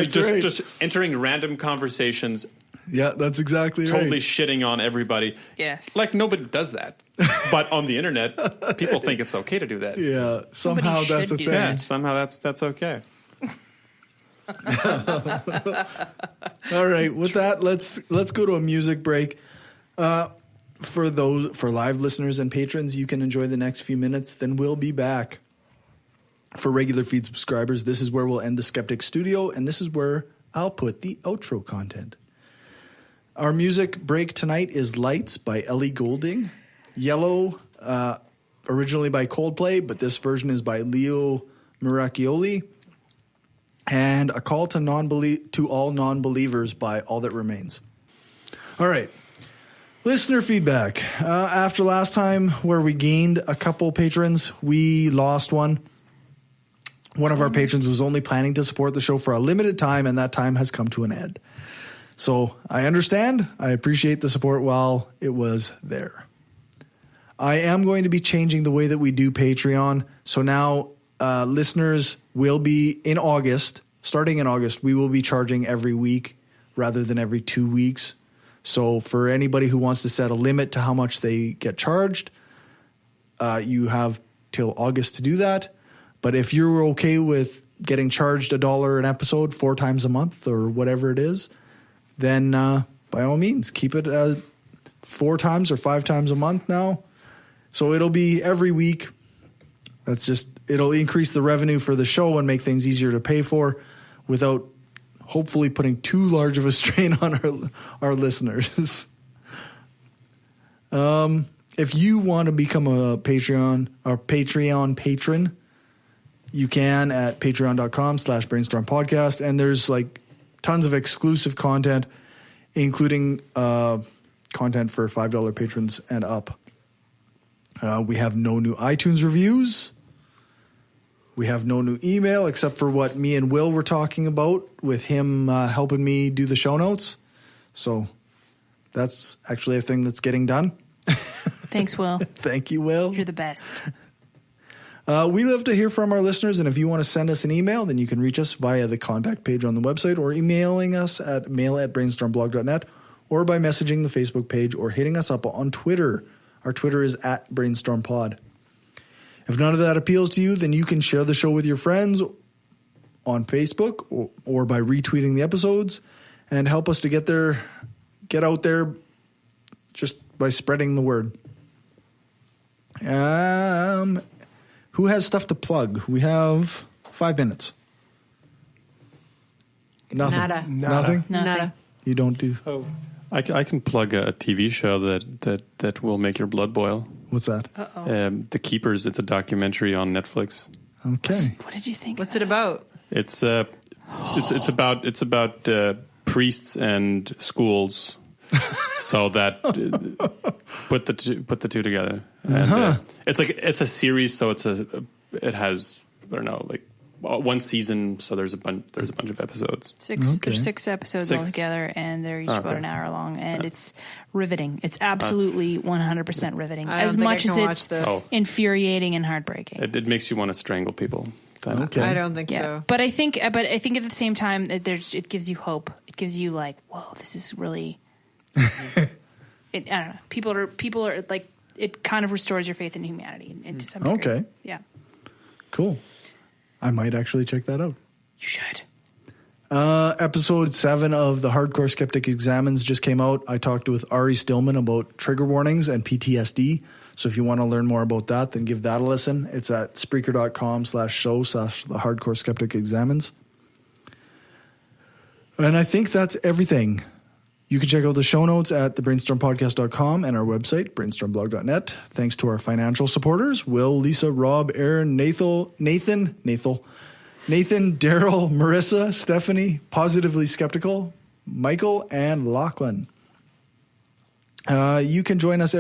Just entering random conversations. Yeah, that's exactly right. Totally shitting on everybody. Yes. Like nobody does that. But on the internet, people think it's okay to do that. Yeah. Somehow that's a thing. Yeah, somehow that's okay. All right. With that, let's go to a music break. For live listeners and patrons, you can enjoy the next few minutes. Then we'll be back. For regular feed subscribers, this is where we'll end the Skeptic Studio, and this is where I'll put the outro content. Our music break tonight is Lights by Ellie Goulding. Yellow, originally by Coldplay, but this version is by Leo Miracioli, and A Call to All Non-Believers by All That Remains. All right. Listener feedback. After last time where we gained a couple patrons, we lost one. One of our patrons was only planning to support the show for a limited time, and that time has come to an end. So I understand. I appreciate the support while it was there. I am going to be changing the way that we do Patreon. So now listeners will be in August, starting in August, we will be charging every week rather than every 2 weeks. So for anybody who wants to set a limit to how much they get charged, you have till August to do that. But if you're okay with getting charged $1 an episode 4 times a month or whatever it is, then by all means, keep it 4 times or 5 times a month now. So it'll be every week. It'll increase the revenue for the show and make things easier to pay for without hopefully putting too large of a strain on our listeners. If you want to become a Patreon patron, you can at patreon.com/brainstormpodcast. And there's like tons of exclusive content, including content for $5 patrons and up. We have no new iTunes reviews. We have no new email except for what me and Will were talking about with him helping me do the show notes. So that's actually a thing that's getting done. Thanks, Will. Thank you, Will. You're the best. We love to hear from our listeners, and if you want to send us an email, then you can reach us via the contact page on the website or emailing us at mail@brainstormblog.net or by messaging the Facebook page or hitting us up on Twitter. Our Twitter is @brainstormpod. If none of that appeals to you, then you can share the show with your friends on Facebook or by retweeting the episodes and help us to get out there just by spreading the word. Who has stuff to plug? We have 5 minutes. Nothing. Nada. Nothing? Nada. You don't do? Oh, I can plug a TV show that will make your blood boil. What's that? The Keepers. It's a documentary on Netflix. Okay. What did you think? What's it about? It's about priests and schools. So that put the two together, and it's a series. So it has I don't know, like one season. So there's a bunch of episodes. There's 6 episodes altogether, and they're each about an hour long, and it's riveting. It's absolutely 100% riveting. As much as it's infuriating and heartbreaking. It makes you want to strangle people. Okay. I don't think so. But I think at the same time that it gives you hope. It gives you like, whoa, this is really. I don't know. People are like, it kind of restores your faith in humanity to some degree. Okay. Yeah. Cool. I might actually check that out. You should. Episode 7 of the Hardcore Skeptic Examines just came out. I talked with Ari Stillman about trigger warnings and PTSD. So if you want to learn more about that, then give that a listen. It's at Spreaker.com/show/the Hardcore Skeptic Examines. And I think that's everything. You can check out the show notes at thebrainstormpodcast.com and our website, brainstormblog.net. Thanks to our financial supporters, Will, Lisa, Rob, Aaron, Nathan, Daryl, Marissa, Stephanie, Positively Skeptical, Michael, and Lachlan. You can join us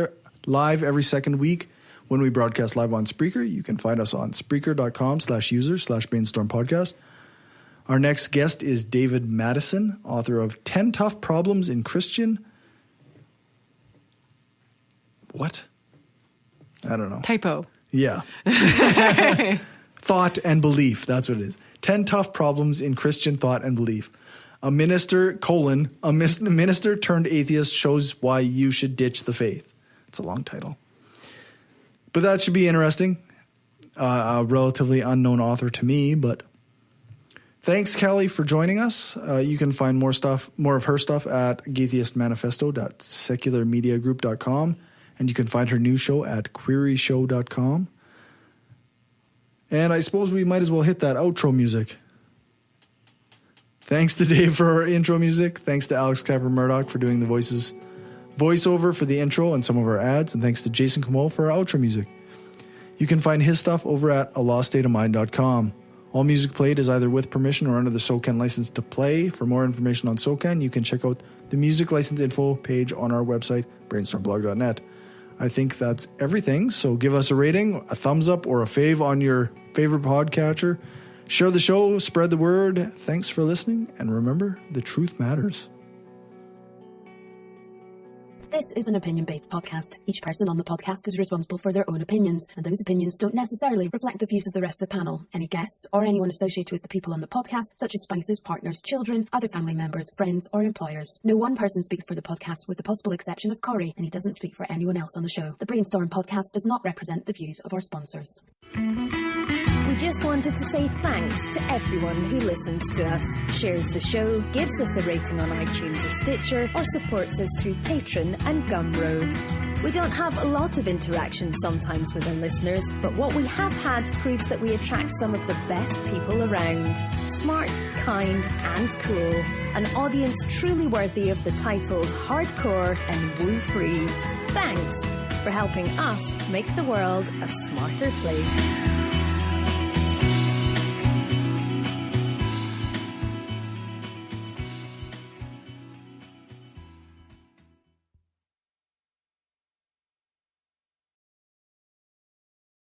live every second week when we broadcast live on Spreaker. You can find us on Spreaker.com/user/brainstormpodcast. Our next guest is David Madison, author of 10 Tough Problems in Christian. What? I don't know. Typo. Yeah. Thought and belief. That's what it is. 10 Tough Problems in Christian Thought and Belief. A minister turned atheist shows why you should ditch the faith. It's a long title. But that should be interesting. A relatively unknown author to me, but... Thanks, Callie, for joining us. You can find more of her stuff at gaytheistmanifesto.secularmediagroup.com, and you can find her new show at queeryshow.com. And I suppose we might as well hit that outro music. Thanks to Dave for our intro music. Thanks to Alex Capper-Murdoch for doing the voiceover for the intro and some of our ads. And thanks to Jason Camo for our outro music. You can find his stuff over at aloststateofmind.com. All music played is either with permission or under the SOCAN license to play. For more information on SOCAN, you can check out the music license info page on our website, brainstormblog.net. I think that's everything. So give us a rating, a thumbs up, or a fave on your favorite podcatcher. Share the show, spread the word. Thanks for listening, and remember, the truth matters. This is an opinion-based podcast. Each person on the podcast is responsible for their own opinions, and those opinions don't necessarily reflect the views of the rest of the panel. Any guests or anyone associated with the people on the podcast, such as spouses, partners, children, other family members, friends, or employers. No one person speaks for the podcast with the possible exception of Corey, and he doesn't speak for anyone else on the show. The Brainstorm podcast does not represent the views of our sponsors. We just wanted to say thanks to everyone who listens to us, shares the show, gives us a rating on iTunes or Stitcher, or supports us through Patreon and Gumroad. We don't have a lot of interaction sometimes with our listeners, but what we have had proves that we attract some of the best people around. Smart, kind, and cool. An audience truly worthy of the titles hardcore and woo-free. Thanks for helping us make the world a smarter place.